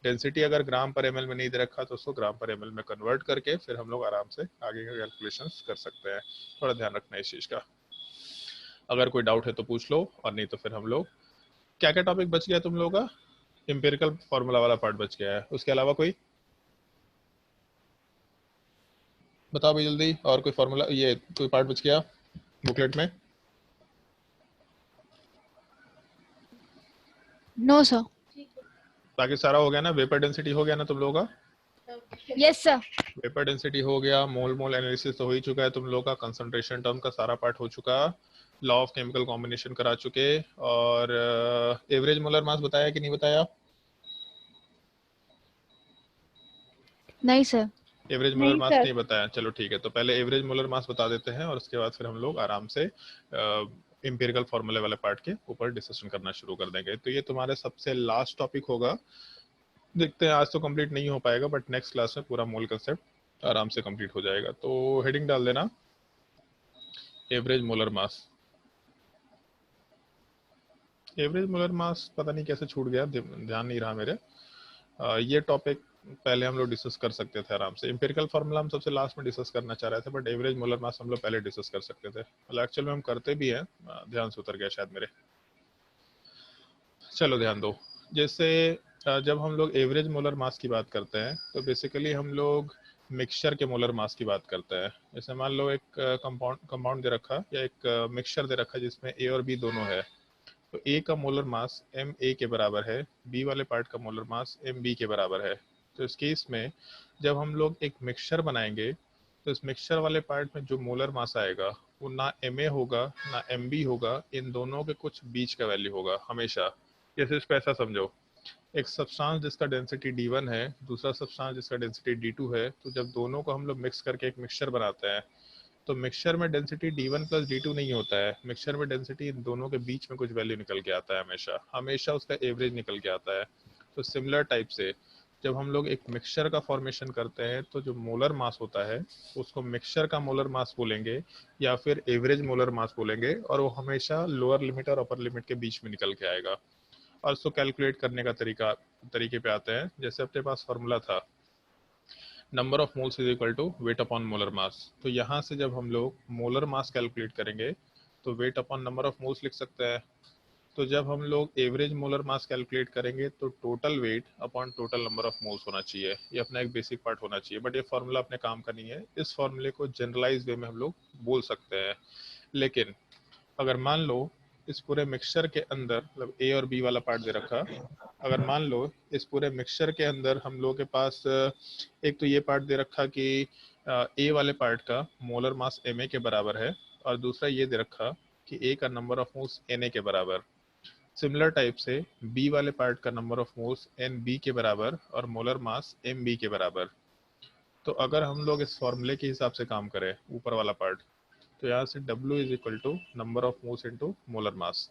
डेंसिटी अगर ग्राम पर ml में नहीं दे रखा तो उसको ग्राम पर ml में कन्वर्ट करके फिर हम लोग आराम से आगे का कैलकुलेशंस कर सकते हैं। थोड़ा ध्यान रखना है इस चीज का। अगर कोई डाउट है तो पूछ लो, और नहीं तो फिर हम लोग, क्या क्या टॉपिक बच गया तुम लोगों का? एम्पिरिकल फार्मूला वाला पार्ट बच गया है, उसके अलावा कोई बताओ भाई जल्दी। और कोई फार्मूला, ये कोई पार्ट बच गया बुकलेट में? No sir. बाकी सारा हो गया ना? वेपर डेंसिटी हो गया ना तुम लोगों का? Yes sir. वेपर डेंसिटी हो गया, मोल मोल एनालिसिस तो हो ही चुका है तुम लोगों का, कंसंट्रेशन टर्म का सारा पार्ट हो चुका, लॉ ऑफ केमिकल कॉम्बिनेशन करा चुके, और एवरेज मोलर मास बताया कि नहीं बताया? नहीं सर। एवरेज मोलर नहीं मास सर। नहीं बताया, चलो ठीक है। तो पहले एवरेज मोलर मास बता देते हैं, और उसके बाद फिर हम लोग आराम से एम्पिरिकल फॉर्मूले वाले पार्ट के ऊपर डिस्कशन करना शुरू कर देंगे। तो ये तुम्हारे सबसे लास्ट टॉपिक होगा। देखते हैं, आज तो कंप्लीट नहीं हो पाएगा, बट नेक्स्ट क्लास में पूरा मूल कंसेप्ट आराम से कंप्लीट हो जाएगा। तो हेडिंग डाल देना एवरेज मोलर मास। एवरेज मोलर मास पता नहीं कैसे छूट गया, ध्यान नहीं रहा मेरे। ये टॉपिक पहले हम लोग डिस्कस कर सकते थे आराम से। एम्पिरिकल फार्मूला हम सबसे लास्ट में डिस्कस करना चाह रहे थे, बट एवरेज मोलर मास हम लोग पहले डिस्कस कर सकते थे। मतलब एक्चुअल में हम करते भी हैं, ध्यान से उतर गया शायद मेरे। चलो ध्यान दो। जैसे जब हम लोग एवरेज मोलर मास की बात करते हैं, तो बेसिकली हम लोग मिक्सचर के मोलर मास की बात करते हैं। जैसे मान लो एक कंपाउंड दे रखा, या एक मिक्सचर दे रखा जिसमें ए और बी दोनों है, तो ए का मोलर मास एम ए के बराबर है, बी वाले पार्ट का मोलर मास एम बी के बराबर है। तो इस केस में जब हम लोग एक मिक्सचर बनाएंगे, तो इस मिक्सचर वाले पार्ट में जो मोलर मास आएगा वो ना एम ए होगा ना एम बी होगा, इन दोनों के कुछ बीच का वैल्यू होगा हमेशा। जैसे इसको ऐसा समझो, एक सब्सटेंस जिसका डेंसिटी D1 है, दूसरा सब्सटेंस जिसका डेंसिटी D2 है, तो जब दोनों को हम लोग मिक्स करके एक मिक्सचर बनाते हैं, तो मिक्सचर में डेंसिटी D1 प्लस D2 नहीं होता है, मिक्सचर में डेंसिटी इन दोनों के बीच में कुछ वैल्यू निकल के आता है, हमेशा हमेशा उसका एवरेज निकल के आता है। तो सिमिलर टाइप से जब हम लोग एक मिक्सचर का फॉर्मेशन करते हैं, तो जो मोलर मास होता है उसको मिक्सचर का मोलर मास बोलेंगे या फिर एवरेज मोलर मास बोलेंगे, और वो हमेशा लोअर लिमिट और अपर लिमिट के बीच में निकल के आएगा। और उसको कैलकुलेट करने का तरीके पे आते हैं। जैसे अपने पास फॉर्मूला था number of moles is equal to weight upon molar mass, तो यहाँ से जब हम लोग मोलर मास कैलकुलेट करेंगे तो weight upon number of moles लिख सकते हैं। तो जब हम लोग एवरेज मोलर मास कैलकुलेट करेंगे तो total weight upon total number of moles होना चाहिए, ये अपना एक बेसिक पार्ट होना चाहिए। बट ये फॉर्मूला अपने काम का नहीं है, इस फॉर्मूले को जनरलाइज वे में हम लोग बोल सकते हैं। लेकिन अगर मान लो इस पूरे मिक्सचर के अंदर मतलब ए और बी वाला पार्ट दे रखा, अगर मान लो इस पूरे मिक्सचर के अंदर हम लोगों के पास एक तो ये पार्ट दे रखा कि ए वाले पार्ट का मोलर मास Ma के बराबर है, और दूसरा ये दे रखा कि ए का नंबर ऑफ मोल्स Na के बराबर। सिमिलर टाइप से बी वाले पार्ट का नंबर ऑफ मोल्स Nb के बराबर और मोलर मास Mb के बराबर। तो अगर हम लोग इस फॉर्मूले के हिसाब से काम करें ऊपर वाला पार्ट, तो यहाँ से W is equal to number of moles into molar mass.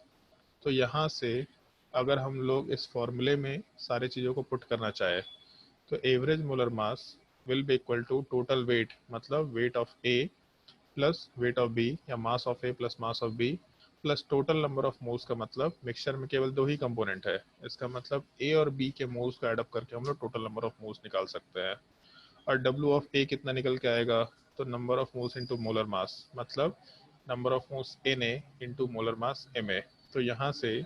तो यहाँ से अगर हम लोग इस फॉर्मूले में सारी चीज़ों को पुट करना चाहे तो average molar mass will be equal to total weight, मतलब weight of A plus weight of B, या mass of A plus mass of B, plus total number of moles का मतलब मिक्सचर में केवल 2 ही कंपोनेंट है, इसका मतलब ए और बी के मोल्स को एडअप करके हम लोग टोटल नंबर ऑफ मोल्स निकाल सकते हैं। और W ऑफ ए कितना निकल के आएगा, तो number of moles into molar mass, मतलब number of moles Na into molar mass Ma। तो यहाँ से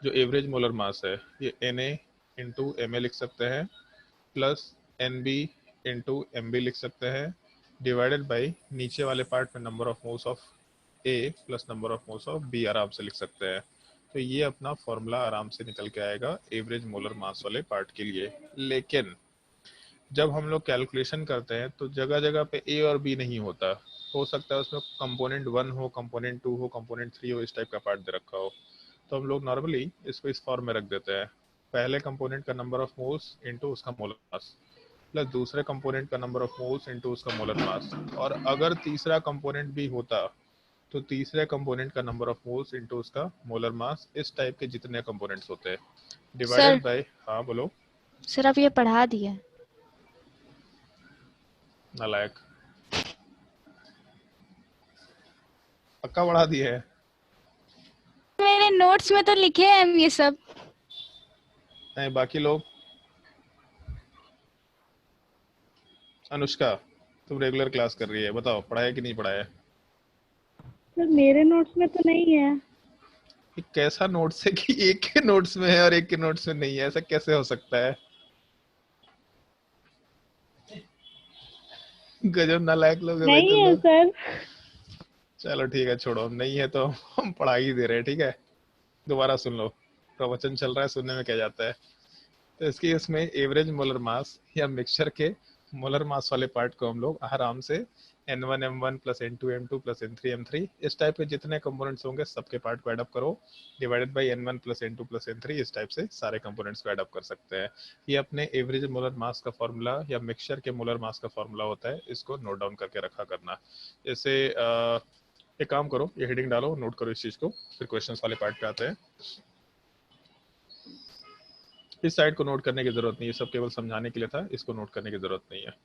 जो एवरेज मोलर मास है ये Na इंटू Ma लिख सकते हैं, प्लस Nb इंटू Mb लिख सकते हैं, डिवाइडेड बाई नीचे वाले पार्ट में number of moles of A plus number of moles of B आराम से लिख सकते हैं। तो ये अपना फॉर्मूला आराम से निकल के आएगा एवरेज मोलर मास वाले पार्ट के लिए। लेकिन जब हम लोग कैलकुलेशन करते हैं तो जगह जगह पे A और B नहीं होता, हो सकता है उसमें कंपोनेंट 1 हो, कंपोनेंट 2 हो, कंपोनेंट 3 हो, इस टाइप का पार्ट दे रखा हो। तो हम लोग नॉर्मली इसको इस फॉर्म में रख देते हैं, पहले कंपोनेंट का नंबर ऑफ मोल्स इनटू उसका मोलर मास, प्लस दूसरे कंपोनेंट का नंबर ऑफ मोल्स इनटू उसका मोलर मास, और अगर तीसरा कंपोनेंट भी होता तो तीसरे कंपोनेंट का नंबर ऑफ मोल्स इनटू उसका मोलर मास। इस टाइप के जितने कंपोनेंट्स होते हैं डिवाइडेड बाय, हाँ बोलो। सर आप ये पढ़ा दिए? नालायक, पक्का बढ़ा दिए है? मेरे नोट्स में तो लिखे हैं ये सब। नहीं, बाकी लोग? अनुष्का, तुम रेगुलर क्लास कर रही है, बताओ पढ़ाया कि नहीं पढ़ाया? सर मेरे नोट्स में तो नहीं है। ये कैसा नोट्स है कि एक के नोट्स में है और एक के नोट्स में नहीं है? ऐसा कैसे हो सकता है? गजब नालायक लोग है भाई नहीं तुम है लोग। सर। चलो ठीक है, छोड़ो, नहीं है तो हम पढ़ा ही दे रहे हैं, ठीक है। दोबारा सुन लो, प्रवचन चल रहा है, सुनने में क्या जाता है। तो इसकी इसमें एवरेज मोलर मास या मिक्सचर के मोलर मास वाले पार्ट को हम लोग आराम से N1 M1 plus N2 M2 plus N3 M3 इस टाइप के जितने कंपोनेंट्स होंगे सबके पार्ट को एडअप करो, divided by N1 plus N2 plus N3, इस टाइप से सारे कंपोनेंट्स को एडअप कर सकते हैं। ये अपने एवरेज मोलर मास का फॉर्मूला या मिक्सचर के मोलर मास का फॉर्मूला होता है, इसको नोट डाउन करके रखा करना। जैसे एक काम करो, ये हेडिंग डालो, नोट करो इस चीज को, फिर क्वेश्चंस वाले पार्ट पे आते हैं। इस साइड को नोट करने की जरूरत नहीं है, सब केवल समझाने के लिए था, इसको नोट करने की जरूरत नहीं है।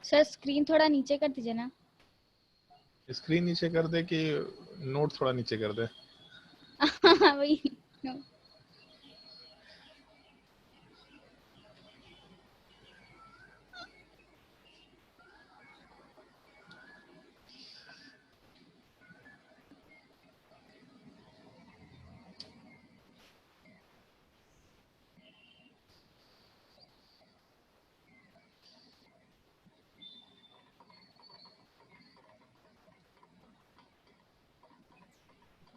सर स्क्रीन थोड़ा नीचे कर दीजिए ना। स्क्रीन नीचे कर दे कि नोट थोड़ा नीचे कर दे? वही।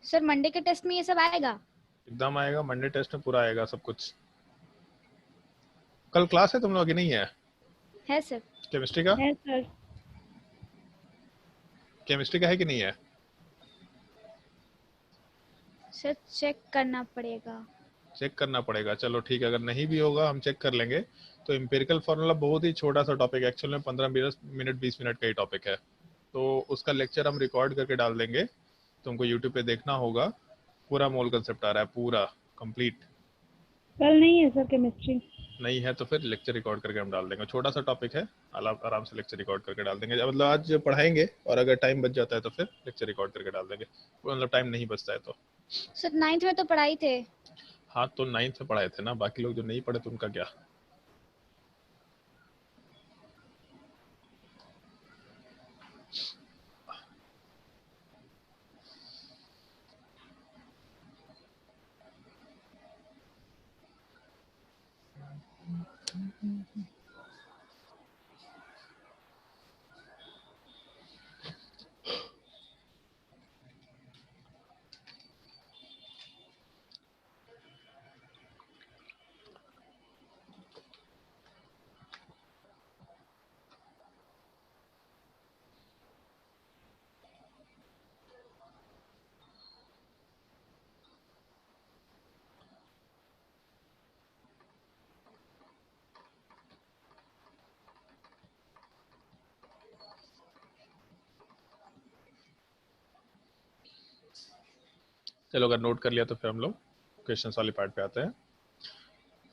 सर मंडे के टेस्ट में ये सब आएगा? एकदम आएगा, मंडे टेस्ट में पूरा आएगा सब कुछ। कल क्लास है तुम लोग की नहीं है? है सर। केमिस्ट्री का? है सर। केमिस्ट्री का है कि नहीं है? सर चेक करना पड़ेगा। चेक करना पड़ेगा, चलो ठीक है, अगर नहीं भी होगा हम चेक कर लेंगे। तो एम्पिरिकल फार्मूला बहुत ही छोटा सा टॉपिक है, एक्चुअल में 15 मिनट 20 मिनट का ही टॉपिक है। तो उसका लेक्चर हम रिकॉर्ड करके डाल देंगे, तुमको यूट्यूब पे देखना होगा। पूरा मोल कंसेप्ट आ रहा है, पूरा कंप्लीट। कल नहीं है सर केमिस्ट्री। नहीं है तो फिर लेक्चर रिकॉर्ड करके हम डाल देंगे, छोटा सा टॉपिक है, आराम से लेक्चर रिकॉर्ड करके डाल देंगे। मतलब आज पढ़ाएंगे और अगर टाइम बच जाता है तो फिर लेक्चर रिकॉर्ड करके डाल देंगे, मतलब टाइम नहीं बचता है तो। सर 9th में तो पढ़ाई थे। हाँ तो 9th से पढ़ाए थे ना, बाकी लोग जो नहीं पढ़े तो उनका क्या। चलो अगर नोट कर लिया तो फिर हम लोग क्वेश्चन वाले पार्ट पे आते हैं।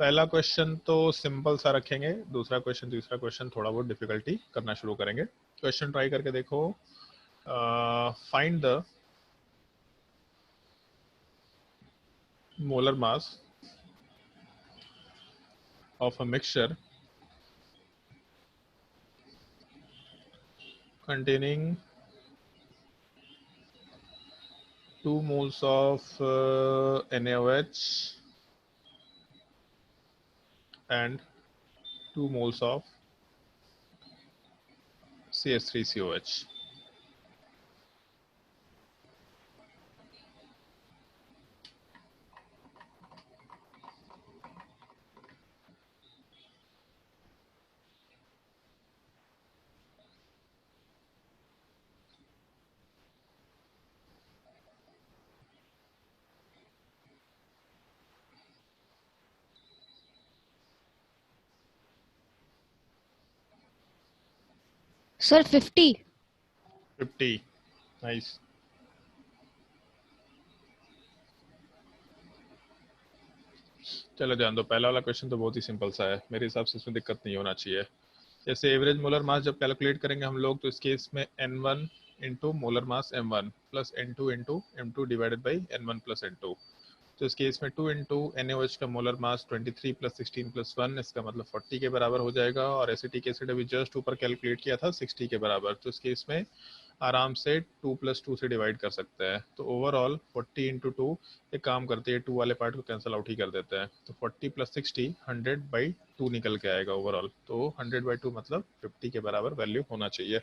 पहला क्वेश्चन तो सिंपल सा रखेंगे, दूसरा क्वेश्चन तीसरा क्वेश्चन थोड़ा बहुत डिफिकल्टी करना शुरू करेंगे। क्वेश्चन ट्राई करके देखो। Find the molar mass of a mixture containing 2 moles of NaOH and 2 moles of CH3COH. Sir 50। 50, nice. चलो ध्यान दो, पहला वाला क्वेश्चन तो बहुत ही सिंपल सा है, मेरे हिसाब से इसमें दिक्कत नहीं होना चाहिए। जैसे एवरेज मोलर मास जब कैलकुलेट करेंगे हम लोग, तो इस केस में N1 into molar mass M1 plus N2 into M2 divided by N1 plus N2। तो इस केस में 2 इंटू NaOH का मोलर मास 23 प्लस 16 प्लस 1, इसका मतलब 40 के बराबर हो जाएगा। और एसिटिक एसिड अभी जस्ट ऊपर कैलकुलेट किया था 60 के बराबर, तो इस केस में आराम से 2 प्लस 2 से डिवाइड कर सकते हैं। तो ओवरऑल 40 इंटू 2, एक काम करते हैं 2 वाले पार्ट को कैंसिल आउट ही कर देते हैं। तो 40 प्लस 60 100/2 निकल के आएगा ओवरऑल। तो 100/2 मतलब 50 के बराबर वैल्यू होना चाहिए।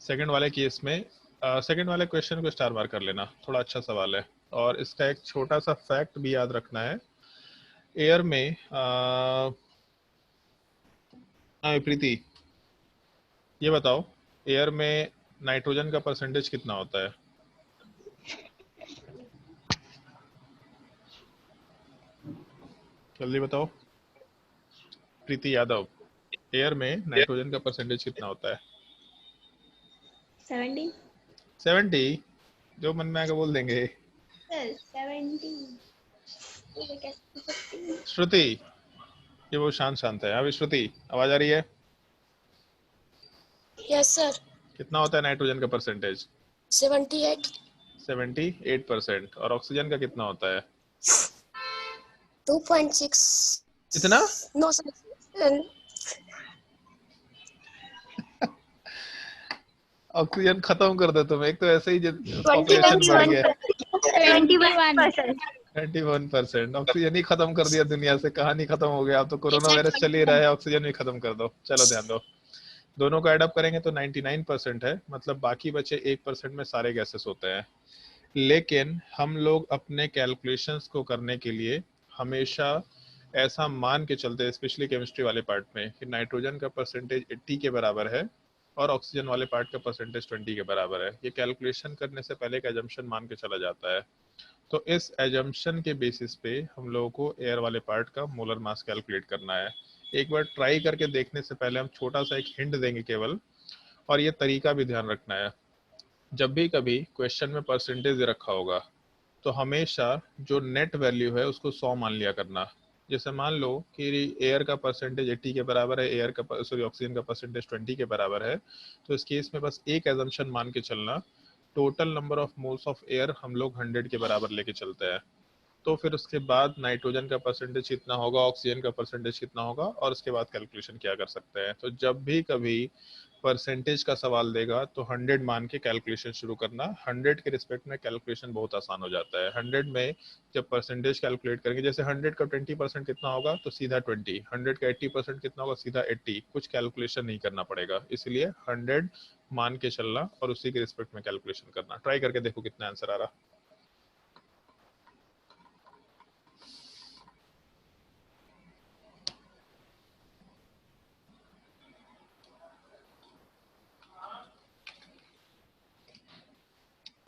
सेकंड वाले केस में सेकंड वाले क्वेश्चन को स्टार मार्क कर लेना, थोड़ा अच्छा सवाल है। और इसका एक छोटा सा फैक्ट भी याद रखना है। एयर में प्रीति ये बताओ, एयर में नाइट्रोजन का परसेंटेज कितना होता है? जल्दी बताओ प्रीति यादव, एयर में नाइट्रोजन का परसेंटेज कितना होता है? 70 70? जो मन में आके बोल देंगे। सर 70 ये कैसे 50? श्रुति, ये वो शांत है। अभी श्रुति आवाज आ रही है? Yes sir. कितना होता है नाइट्रोजन का परसेंटेज? 78। 78%। और ऑक्सीजन का कितना होता है? 2.6। इतना? No sir. ऑक्सीजन खत्म कर दे तुम, एक तो ऐसे ही पॉपुलेशन बढ़ गया। 21%। ऑक्सीजन ही खत्म कर दिया दुनिया से, कहानी खत्म हो गया। अब तो कोरोना वायरस चल ही रहा है, ऑक्सीजन भी खत्म कर दो। चलो ध्यान दो, दोनों को ऐड अप करेंगे तो 99% है, मतलब बाकी बचे 1% में सारे गैसेस होते हैं। लेकिन हम लोग अपने कैलकुलेशंस को करने के लिए हमेशा ऐसा मान के चलते हैं, स्पेशली केमिस्ट्री वाले पार्ट में, कि नाइट्रोजन का परसेंटेज 80 के बराबर है और ऑक्सीजन वाले पार्ट का परसेंटेज 20 के बराबर है। ये कैलकुलेशन करने से पहले एक एजम्पशन मान के चला जाता है। तो इस एजम्पशन के बेसिस पे हम लोगों को एयर वाले पार्ट का मोलर मास कैलकुलेट करना है। एक बार ट्राई करके देखने से पहले हम छोटा सा एक हिंट देंगे केवल, और ये तरीका भी ध्यान रखना है। जब भी कभी क्वेश्चन में परसेंटेज रखा होगा तो हमेशा जो नेट वैल्यू है उसको 100 मान लिया करना। जैसे मान लो कि एयर का परसेंटेज 80 के बराबर है, एयर का ऑक्सीजन का परसेंटेज 20 के बराबर है, तो इस केस में बस एक एजम्पशन मान के चलना, total number of moles of air हम लोग 100 के बराबर लेके चलते हैं, तो फिर उसके बाद नाइट्रोजन का परसेंटेज कितना होगा, ऑक्सीजन का परसेंटेज कितना होगा, और उसके बाद कैलकुलेशन क्या कर सकते हैं। तो जब भी कभी परसेंटेज का सवाल देगा तो 100 मान के कैलकुलेशन शुरू करना। 100 के रिस्पेक्ट में कैलकुलेशन बहुत आसान हो जाता है। 100 में जब परसेंटेज कैलकुलेट करेंगे, जैसे 100 का 20% कितना होगा तो सीधा 20, 100 का 80% कितना होगा सीधा 80, कुछ कैलकुलेशन नहीं करना पड़ेगा। इसलिए 100 मान के चलना और उसी के रिस्पेक्ट में कैलकुलेशन करना। ट्राई करके देखो कितना आंसर आ रहा।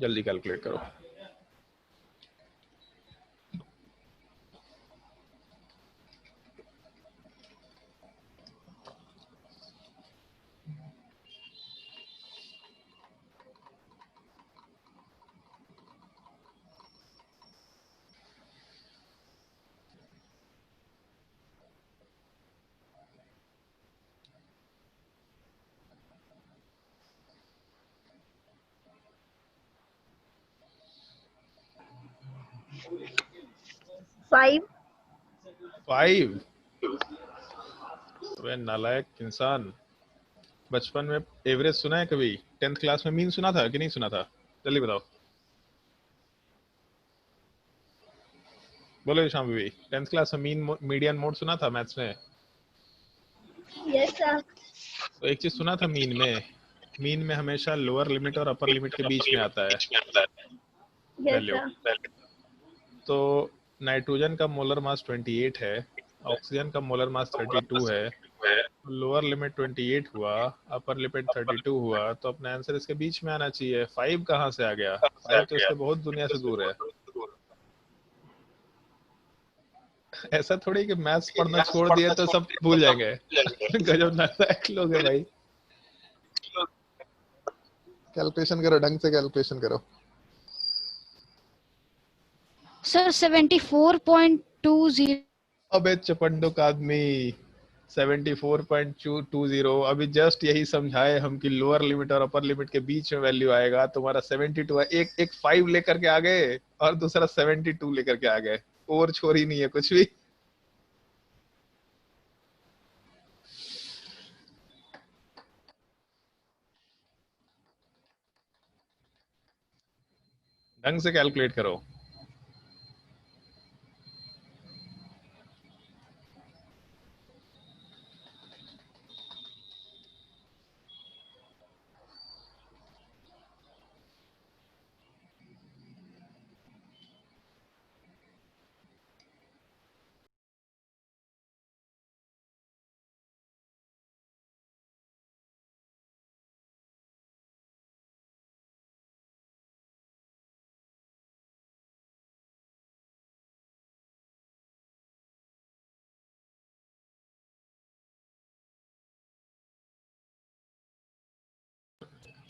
जल्दी कैलकुलेट करो। फाइव 5? वे नालायक इंसान, बचपन में एवरेज सुना है कभी? 10th क्लास में मीन सुना था कि नहीं सुना था? जल्दी बताओ, बोलो शाम भी। 10th क्लास में मीन मीडियन मोड सुना था मैथ्स में? Yes sir. तो एक चीज सुना था मीन में हमेशा लोअर लिमिट और अपर लिमिट के बीच में आता है यस वैल्यू। सर। तो नाइट्रोजन का मोलर मास 28 है, ऑक्सीजन का मोलर मास 32 है, लोअर लिमिट 28 हुआ, अपर लिमिट 32 हुआ, तो अपना आंसर इसके बीच में आना चाहिए। 5 कहाँ से आ गया? 5 तो इसके बहुत दुनिया से दूर है। ऐसा थोड़ी कि मैथ्स पढ़ना छोड़ दिया तो सब भूल जाएंगे। गजब नालायक लोग है भाई। कैलकुलेशन करो, ढंग से कैलकुलेशन करो। सर 74.20। अबे चपंडुक आदमी, 74.20। अभी जस्ट यही समझाए हम कि लोअर लिमिट और अपर लिमिट के बीच में वैल्यू आएगा। तुम्हारा 72 है, एक 5 लेकर के आ गए और दूसरा 72 लेकर के आ गए। और छोरी नहीं है कुछ भी। ढंग से कैलकुलेट करो।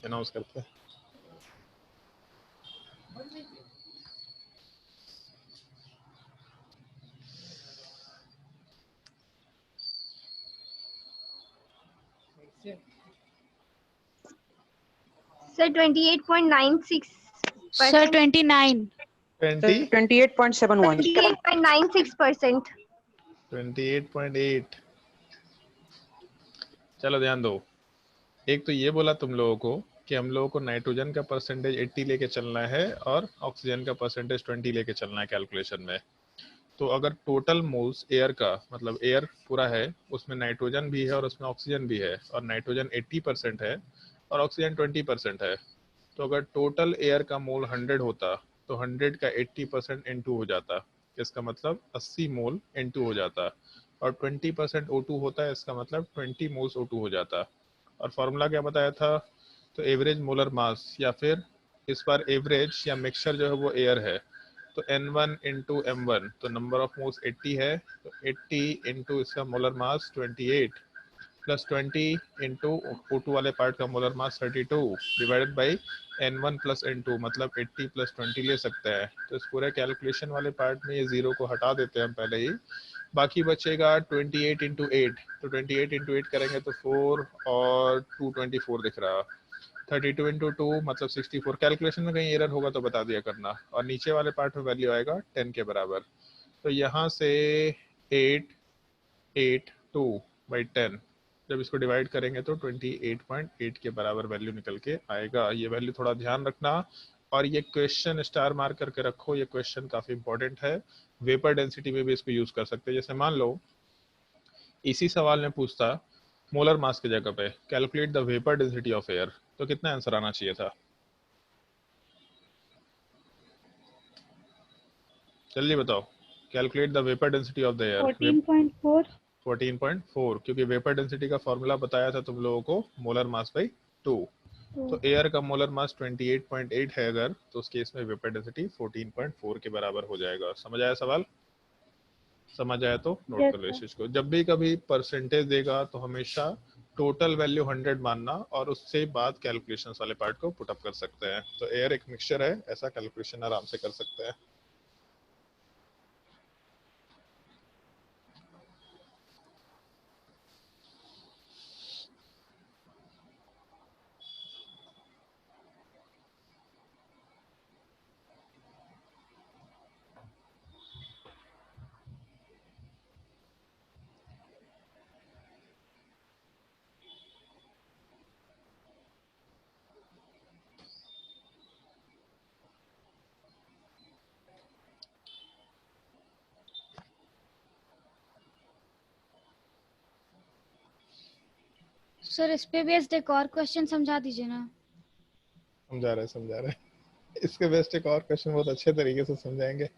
अनाउंस करते हैं। सर 28.96। सर 29। 28.71। 28.96%। 28.8। चलो ध्यान दो। एक तो ये बोला तुम लोगों को कि हम लोगों को नाइट्रोजन का परसेंटेज 80 लेके चलना है और ऑक्सीजन का परसेंटेज 20 लेके चलना है कैलकुलेशन में। तो अगर टोटल मोल्स एयर का, मतलब एयर पूरा है, उसमें नाइट्रोजन भी है और उसमें ऑक्सीजन भी है, और नाइट्रोजन 80% है और ऑक्सीजन 20% है, तो अगर टोटल एयर का मोल 100 होता तो 100 का 80% N2 हो जाता। इसका मतलब 80 मोल N2 हो जाता। और 20% O2 होता है, इसका मतलब 20 मोल्स O2 हो जाता। और फॉर्मूला क्या बताया था? तो एवरेज मोलर मास, या फिर इस बार एवरेज या मिक्सचर जो है वो एयर है, तो N1 इंटू M1, तो नंबर ऑफ मोल्स 80 है, तो 80 इंटू इसका molar mass 28 plus 20 into O2 वाले पार्ट का molar mass 32 divided by N1 plus N2, मतलब 80 प्लस 20 ले सकते हैं। तो इस पूरे कैलकुलेशन वाले पार्ट में ये जीरो को हटा देते हैं हम पहले ही। बाकी बचेगा 28 इंटू 8, तो 28 इंटू 8 करेंगे तो 4 और 2 24 दिख रहा। 32 इंटू 2 मतलब 64। कैलकुलेशन में कहीं एरर होगा तो बता दिया करना। और नीचे वाले पार्ट में वैल्यू आएगा 10 के बराबर। तो यहाँ से 882/10 जब इसको डिवाइड करेंगे तो 28.8 के बराबर वैल्यू निकल के आएगा। ये वैल्यू थोड़ा ध्यान रखना। और ये क्वेश्चन स्टार मार्क करके रखो, ये क्वेश्चन काफी इंपॉर्टेंट है। वेपर डेंसिटी में भी इसको यूज कर सकते हैं। जैसे मान लो इसी सवाल में पूछता मोलर मास की जगह पे calculate the vapour density of air, तो कितना आंसर आना चाहिए था? जल्दी बताओ। Calculate the vapour density of the air. 14.4। 14.4, क्योंकि वेपर डेंसिटी का फॉर्मूला बताया था तुम लोगों को मोलर मास बाई 2। तो एयर का मोलर मास 28.8 है अगर, तो उस केस में वेपर डेंसिटी 14.4 के बराबर हो जाएगा। समझ आया सवाल? समझ आया तो नोट Yes, कर लो इस sir. चीज को। जब भी कभी परसेंटेज देगा तो हमेशा टोटल वैल्यू 100 मानना और उससे बाद कैलकुलेशंस वाले पार्ट को पुट अप कर सकते हैं। तो एयर एक मिक्सचर है, ऐसा कैलकुलेशन आराम से कर सकते हैं। सर इस पे बेस्ड एक और क्वेश्चन समझा दीजिए ना। समझा रहे हैं। इसके बेस्ट एक और क्वेश्चन बहुत अच्छे तरीके से समझाएंगे।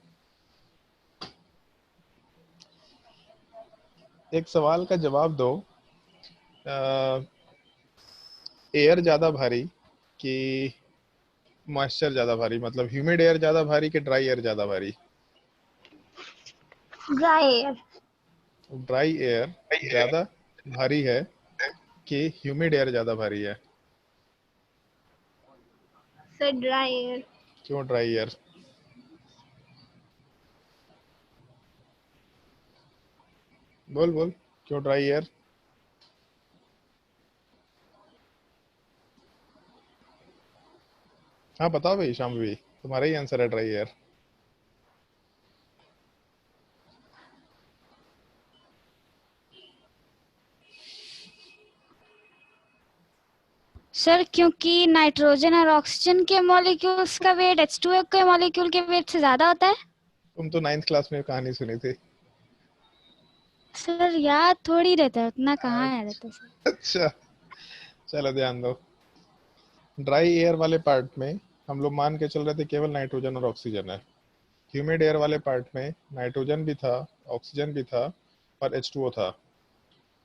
एक सवाल का जवाब दो। एयर ज्यादा भारी कि मॉइस्चर ज्यादा भारी, मतलब ह्यूमिड एयर ज्यादा भारी कि ड्राई एयर ज्यादा भारी? Dry air. ड्राई एयर ज्यादा भारी है कि ह्यूमिड एयर ज्यादा भारी है? Sir, dry air. क्यों ड्राई एयर? बोल क्यों ड्राई एयर? हाँ बताओ भाई शाम भी, तुम्हारा ही आंसर है ड्राई एयर। सर क्योंकि नाइट्रोजन और ऑक्सीजन के मॉलिक्यूल्स का वेट H2O के मॉलिक्यूल के वेट से ज्यादा होता है। तुम तो 9th क्लास में कहानी सुनी थी। सर याद थोड़ी रहता है, उतना कहाँ याद रहता है सर। अच्छा चलो ध्यान दो। ड्राई एयर वाले पार्ट में हम लोग मान के चल रहे थे केवल नाइट्रोजन और ऑक्सीजन है। ह्यूमिड एयर वाले पार्ट में नाइट्रोजन भी था, ऑक्सीजन भी था और H2O था।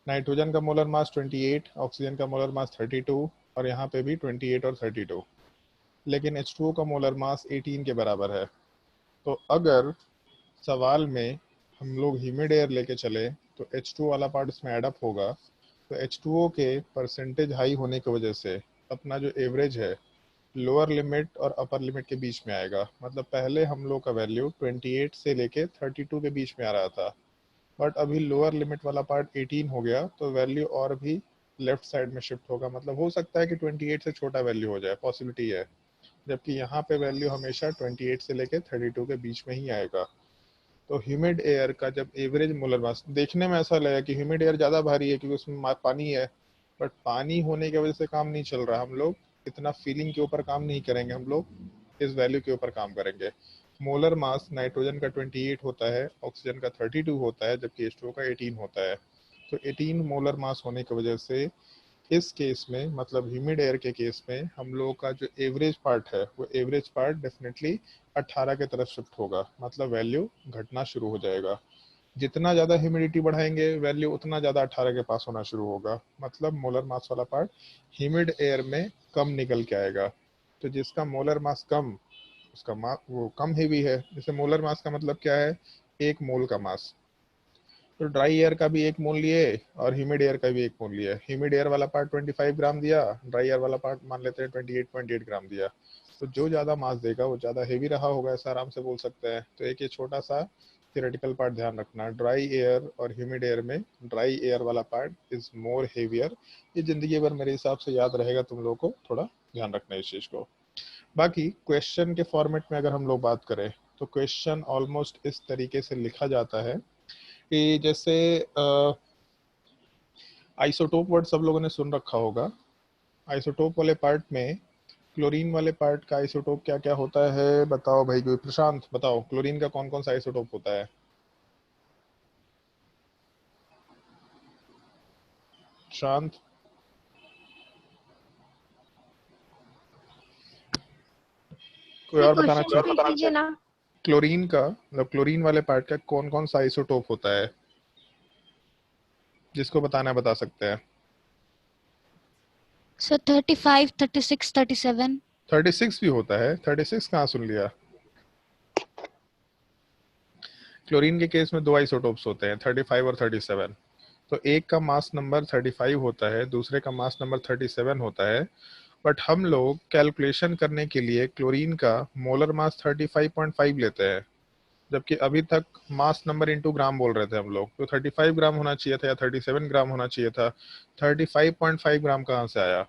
नाइट्रोजन का मोलर मास 28, ऑक्सीजन का मोलर मास 32 और यहाँ पे भी 28 और 32। लेकिन H2O का मोलर मास 18 के बराबर है। तो अगर सवाल में हम लोग ह्यूमिड एयर लेके चले तो H2O वाला पार्ट इसमें एड अप होगा। तो H2O के परसेंटेज हाई होने की वजह से अपना जो एवरेज है लोअर लिमिट और अपर लिमिट के बीच में आएगा। मतलब पहले हम लोग का वैल्यू 28 से लेके 32 के बीच में आ रहा था, बट अभी लोअर लिमिट वाला पार्ट 18 हो गया तो वैल्यू और भी लेफ्ट साइड में शिफ्ट होगा। मतलब हो सकता है कि 28 से छोटा वैल्यू हो जाए, पॉसिबिलिटी है। जबकि यहाँ पे वैल्यू हमेशा 28 से लेके 32 के बीच में ही आएगा। तो ह्यूमिड एयर का जब एवरेज मोलर मास, देखने में ऐसा लगेगा कि ह्यूमिड एयर ज़्यादा भारी है क्योंकि उसमें पानी है, बट पानी होने की वजह से काम नहीं चल रहा। हम लोग इतना फीलिंग के ऊपर काम नहीं करेंगे, हम लोग इस वैल्यू के ऊपर काम करेंगे। मोलर मास नाइट्रोजन का 28 होता है, ऑक्सीजन का 32 होता है, जबकि H2O का 18 होता है। तो 18 मोलर मास होने की वजह से इस केस में, मतलब ह्यूमिड एयर के केस में, हम लोगों का जो एवरेज पार्ट है वो एवरेज पार्ट डेफिनेटली 18 के तरफ शिफ्ट होगा। मतलब वैल्यू घटना शुरू हो जाएगा। जितना ज़्यादा ह्यूमिडिटी बढ़ाएंगे वैल्यू उतना ज़्यादा 18 के पास होना शुरू होगा। मतलब मोलर मास वाला पार्ट ह्यूमिड एयर में कम निकल के आएगा। तो जिसका मोलर मास कम, उसका वो कम हेवी है। जैसे मोलर मास का मतलब क्या है? 1 मोल का मास। तो ड्राई एयर का भी 1 मोल लिए और ह्यूमिड एयर का भी 1 मोल लिया। ह्यूमिड एयर वाला पार्ट 25 ग्राम दिया, ड्राई एयर वाला पार्ट मान लेते हैं 28.8 ग्राम दिया। तो जो ज़्यादा मास देगा वो ज़्यादा हेवी रहा होगा, ऐसा आराम से बोल सकते हैं। तो एक ये छोटा सा थियोरेटिकल पार्ट ध्यान रखना, ड्राई एयर और ह्यूमिड एयर में ड्राई एयर वाला पार्ट इज मोर हेवियर। ये जिंदगी भर मेरे हिसाब से याद रहेगा, तुम लोगों को थोड़ा ध्यान रखना है इस चीज को। बाकी क्वेश्चन के फॉर्मेट में अगर हम लोग बात करें तो क्वेश्चन ऑलमोस्ट इस तरीके से लिखा जाता है कि जैसे आइसोटोप वर्ड सब लोगों ने सुन रखा होगा। आइसोटोप वाले पार्ट में क्लोरीन वाले पार्ट का आइसोटोप क्या क्या होता है बताओ भाई, कोई प्रशांत बताओ, क्लोरीन का कौन कौन सा आइसोटोप होता है? शांत, कोई और बताना क्वेश्चन रिपीट कीजिए चाहे? ना। क्लोरीन का मतलब क्लोरीन वाले पार्ट का कौन कौन सा आइसोटोप होता है, जिसको बताना है बता सकते हैं। सर 35, 36, 37। 36 भी होता है? 36 कहाँ सुन लिया? क्लोरीन के केस में दो आइसोटोप्स होते हैं, 35 और 37। तो एक का मास नंबर 35 होता है, दूसरे का मास नंबर 37 होता है। बट हम लोग कैलकुलेशन करने के लिए क्लोरीन का मोलर मास 35.5 लेते हैं, जबकि अभी तक मास नंबर इनटू ग्राम बोल रहे थे हम लोग। तो 35 ग्राम होना चाहिए था या 37 ग्राम होना चाहिए था, 35.5 ग्राम कहाँ से आया?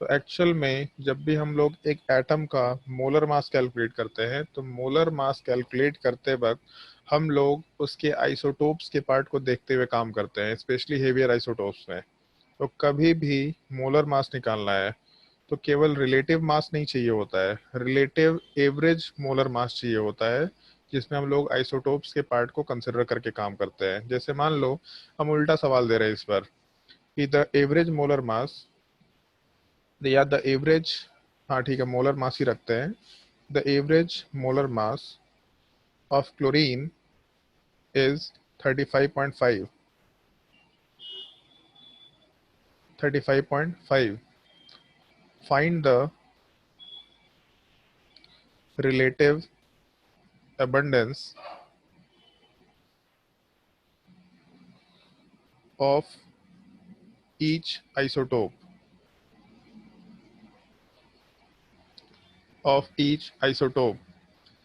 तो एक्चुअल में जब भी हम लोग एक एटम का मोलर मास कैलकुलेट करते हैं तो मोलर मास कैलकुलेट करते वक्त हम लोग उसके आइसोटोप्स के पार्ट को देखते हुए काम करते हैं, स्पेशली हेवियर आइसोटोप्स में। तो कभी भी मोलर मास निकालना है तो केवल रिलेटिव मास नहीं चाहिए होता है, रिलेटिव एवरेज मोलर मास चाहिए होता है, जिसमें हम लोग आइसोटोप्स के पार्ट को कंसिडर करके काम करते हैं। जैसे मान लो हम उल्टा सवाल दे रहे हैं इस पर कि द एवरेज मोलर मास या द एवरेज, हाँ ठीक है मोलर मास ही रखते हैं, the average molar mass of chlorine is 35.5। 35.5। Find the relative abundance of each isotope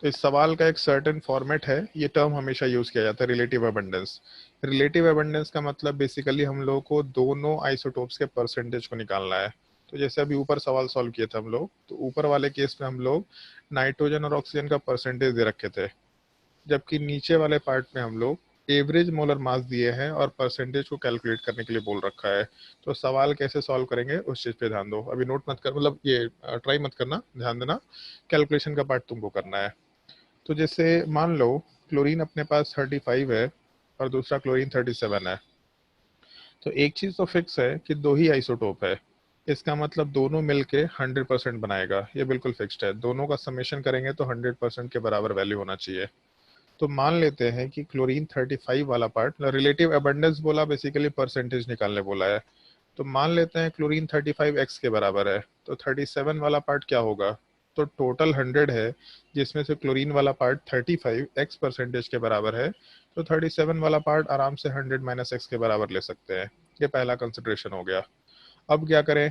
तो इस सवाल का एक सर्टेन फॉर्मेट है, ये टर्म हमेशा यूज किया जाता है, रिलेटिव अबंडेंस। रिलेटिव अबंडेंस का मतलब बेसिकली हम लोग को दोनों आइसोटोप्स के परसेंटेज को निकालना है। तो जैसे अभी ऊपर सवाल सॉल्व किए थे हम लोग, तो ऊपर वाले केस में हम लोग नाइट्रोजन और ऑक्सीजन का परसेंटेज दे रखे थे, जबकि नीचे वाले पार्ट में हम लोग एवरेज मोलर मास दिए हैं और परसेंटेज को कैलकुलेट करने के लिए बोल रखा है। तो सवाल कैसे सॉल्व करेंगे उस चीज पे ध्यान दो, अभी नोट मत कर, मतलब ये ट्राई मत करना, ध्यान देना, कैलकुलेशन का पार्ट तुमको करना है। तो जैसे मान लो क्लोरीन अपने पास 35 है और दूसरा क्लोरीन 37 है, तो एक चीज तो फिक्स है कि दो ही आइसोटोप है, इसका मतलब दोनों मिलके 100% बनाएगा, ये बिल्कुल फिक्स्ड है। दोनों का समेशन करेंगे तो 100% के बराबर वैल्यू होना चाहिए। तो मान लेते हैं कि क्लोरीन 35 वाला पार्ट, रिलेटिव अबंडेंस बोला, बेसिकली परसेंटेज निकालने बोला है, तो मान लेते हैं क्लोरीन 35x के बराबर है, तो 37 वाला पार्ट क्या होगा? तो टोटल 100 है, जिसमें से क्लोरीन वाला पार्ट 35x परसेंटेज के बराबर है, तो 37 वाला पार्ट आराम से 100 माइनस एक्स के बराबर ले सकते हैं। ये पहला कंसिडरेशन हो गया। अब क्या करें?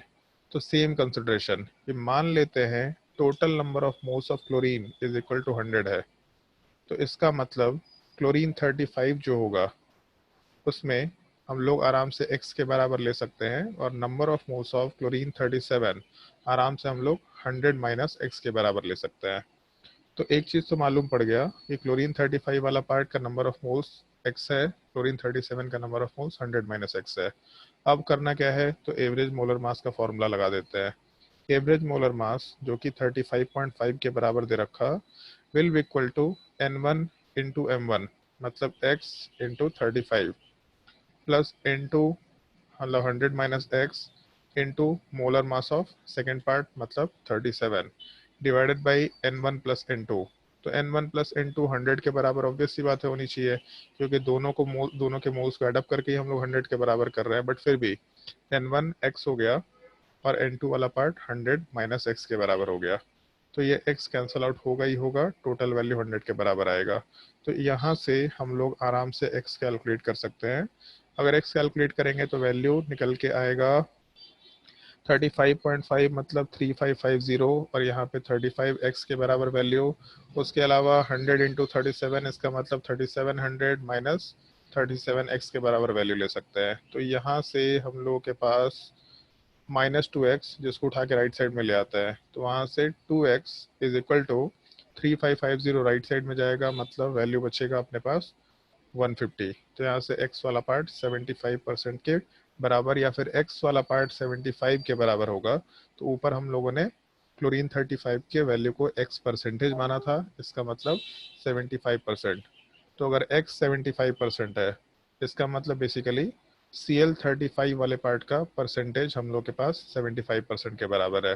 तो सेम कंसिडरेशन, कि मान लेते हैं total number of moles of chlorine is equal to 100 है, तो इसका मतलब क्लोरीन 35 जो होगा उसमें हम लोग आराम से x के बराबर ले सकते हैं, और number of moles of chlorine 37 आराम से हम लोग 100 माइनस एक्स के बराबर ले सकते हैं। तो एक चीज़ तो मालूम पड़ गया कि क्लोरीन 35 वाला पार्ट का नंबर ऑफ मोल्स x है, क्लोरीन 37 का number of moles 100 minus x है। अब करना क्या है? तो एवरेज मोलर मास का फॉर्मूला लगा देते हैं। एवरेज मोलर मास जो कि 35.5 के बराबर दे रखा will be equal to n1 into m1, मतलब x इंटू 35 प्लस n2 मतलब 100 minus x into molar mass of second part मतलब 37 divided by n1 plus n2। तो n1 प्लस n2 100 के बराबर ऑब्वियस सी बात है होनी चाहिए, क्योंकि दोनों के मोल्स को एडअप करके ही हम लोग 100 के बराबर कर रहे हैं। बट फिर भी n1 x हो गया और n2 वाला पार्ट 100 माइनस एक्स के बराबर हो गया, तो ये x कैंसल आउट होगा ही होगा, टोटल वैल्यू 100 के बराबर आएगा। तो यहाँ से हम लोग आराम से x कैलकुलेट कर सकते हैं। अगर x कैलकुलेट करेंगे तो वैल्यू निकल के आएगा 35.5 मतलब 3550 और यहाँ पे 35x के बराबर वैल्यू। उसके अलावा 100 इंटू 37 इसका मतलब 3700 माइनस 37x के बराबर वैल्यू ले सकते हैं। तो यहाँ से हम लोगों के पास -2x जिसको उठा के राइट साइड में ले आता है, तो वहाँ से 2x is equal to 3550 right side में जाएगा, मतलब वैल्यू बचेगा अपने पास 150। तो यहाँ से x वाला पार्ट 75% के बराबर या फिर x वाला पार्ट 75 के बराबर होगा। तो ऊपर हम लोगों ने क्लोरीन 35 के वैल्यू को x परसेंटेज माना था, इसका मतलब 75%। तो अगर x 75% है, इसका मतलब बेसिकली Cl35 वाले पार्ट का परसेंटेज हम लोग के पास 75% के बराबर है।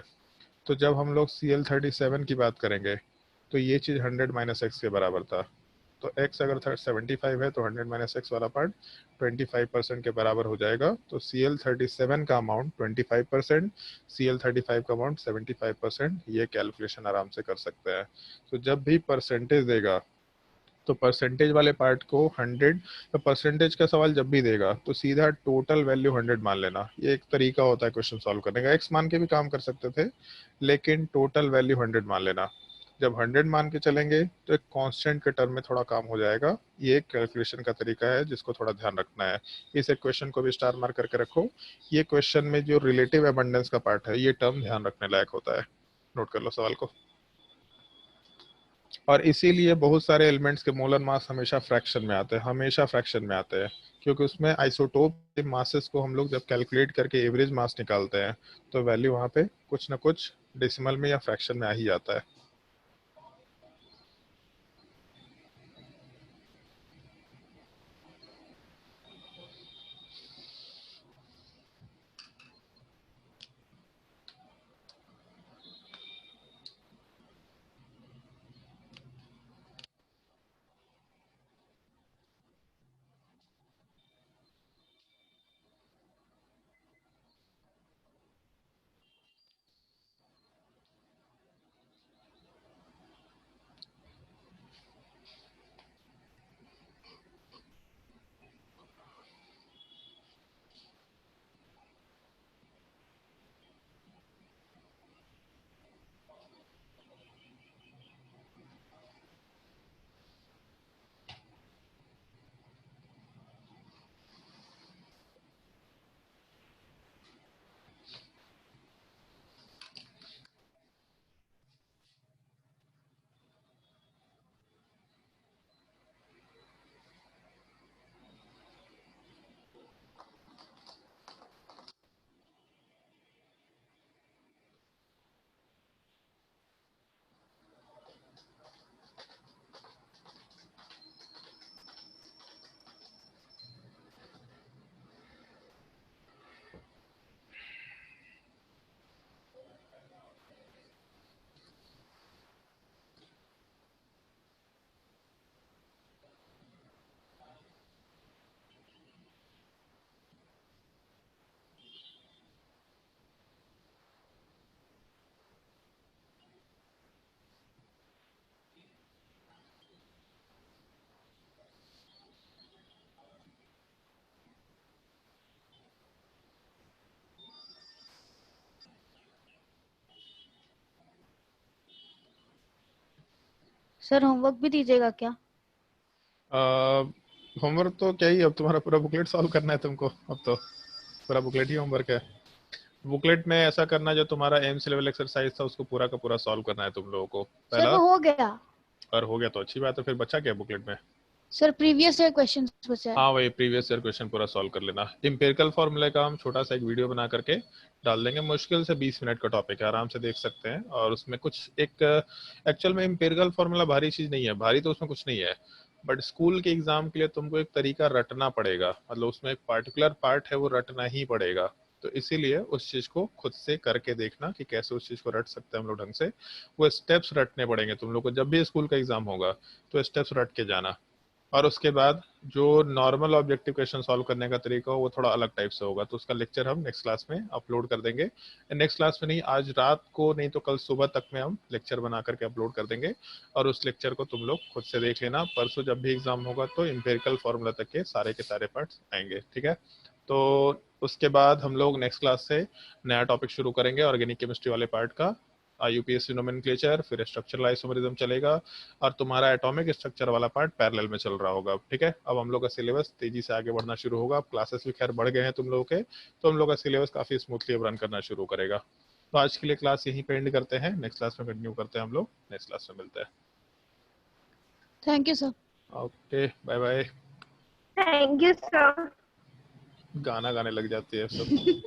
तो जब हम लोग Cl37 की बात करेंगे तो ये चीज़ 100 माइनस एक्स के बराबर था। तो x अगर 75 है तो 100 माइनस एक्स वाला पार्ट 25% के बराबर हो जाएगा। तो Cl37 का अमाउंट 25%, Cl35 का अमाउंट 75%। ये कैलकुलेशन आराम से कर सकते हैं। तो जब भी परसेंटेज देगा तो परसेंटेज वाले पार्ट को 100, तो परसेंटेज का सवाल जब भी देगा तो सीधा टोटल वैल्यू 100 मान लेना। ये एक तरीका होता है क्वेश्चन सॉल्व करने का। x मान के भी काम कर सकते थे, लेकिन टोटल वैल्यू 100 मान लेना। जब 100 मान के चलेंगे तो एक कांस्टेंट के टर्म में थोड़ा काम हो जाएगा। ये एक कैलकुलेशन का तरीका है जिसको थोड़ा ध्यान रखना है। इस एक क्वेश्चन को भी स्टार मार्क करके रखो। ये क्वेश्चन में जो रिलेटिव अबंडेंस का पार्ट है, ये टर्म ध्यान रखने लायक होता है। नोट कर लो सवाल को। और इसीलिए बहुत सारे एलिमेंट्स के मोलर मास हमेशा फ्रैक्शन में आते हैं, हमेशा फ्रैक्शन में आते हैं, क्योंकि उसमें आइसोटोप के मासेस को हम लोग जब कैलकुलेट करके एवरेज मास निकालते हैं तो वैल्यू वहाँ पे कुछ ना कुछ डेसिमल में या फ्रैक्शन में आ ही जाता है। सर होमवर्क भी दीजिएगा क्या? होमवर्क तो क्या ही, अब तुम्हारा पूरा बुकलेट सॉल्व करना है तुमको। अब तो पूरा बुकलेट ही होमवर्क है। बुकलेट में ऐसा करना, जो तुम्हारा एम्स लेवल एक्सरसाइज था उसको पूरा का पूरा सॉल्व करना है तुम लोगों को सर पहला। वो हो गया। और हो गया तो अच्छी बात है, फिर बचा क्या बुकलेट में? सर प्रीवियस ईयर क्वेश्चन बचा है। हाँ, वही प्रीवियस ईयर क्वेश्चन पूरा सॉल्व कर लेना। इम्पेरिकल फॉर्मूले का हम छोटा सा एक वीडियो बना करके डाल देंगे। मुश्किल से 20 मिनट का टॉपिक है, आराम से देख सकते हैं। और उसमें कुछ एक एक्चुअल में इम्पेरिकल फॉर्मूला भारी चीज नहीं है, भारी तो उसमें कुछ नहीं है, बट स्कूल के एग्जाम के लिए तुमको एक तरीका रटना पड़ेगा। मतलब उसमें एक पार्टिकुलर पार्ट है, वो रटना ही पड़ेगा। तो इसीलिए उस चीज को खुद से करके देखना कि कैसे उस चीज को रट सकते हैं हम लोग ढंग से। वो स्टेप्स रटने पड़ेंगे तुम लोग को। जब भी स्कूल का एग्जाम होगा तो स्टेप्स रट के जाना। और उसके बाद जो नॉर्मल ऑब्जेक्टिव क्वेश्चन सॉल्व करने का तरीका हो वो थोड़ा अलग टाइप से होगा। तो उसका लेक्चर हम नेक्स्ट क्लास में अपलोड कर देंगे। नेक्स्ट क्लास में नहीं, आज रात को नहीं तो कल सुबह तक में हम लेक्चर बना करके अपलोड कर देंगे। और उस लेक्चर को तुम लोग खुद से देख लेना। परसों जब भी एग्जाम होगा तो इम्पेरिकल फॉर्मूला तक के सारे पार्ट्स आएंगे। ठीक है, तो उसके बाद हम लोग नेक्स्ट क्लास से नया टॉपिक शुरू करेंगे ऑर्गेनिक केमिस्ट्री वाले पार्ट का, IUPAC नोमेनक्लेचर, फिर स्ट्रक्चरल आइसोमरिज्म चलेगा और तुम्हारा एटॉमिक स्ट्रक्चर वाला पार्ट पैरेलल में चल रहा होगा। ठीक है, अब हम लोग का सिलेबस तेजी से आगे बढ़ना शुरू होगा। अब क्लासेस भी खैर बढ़ गए हैं तुम लोगों के, तो हम लोग का सिलेबस काफी स्मूथली अब रन करना शुरू करेगा। तो आज के लिए क्लास यहीं पे एंड करते हैं, नेक्स्ट क्लास में कंटिन्यू करते हैं हम लोग, नेक्स्ट क्लास में मिलते हैं। Thank you sir. Okay, bye bye. Thank you, sir. गाना गाने लग जाती है सब।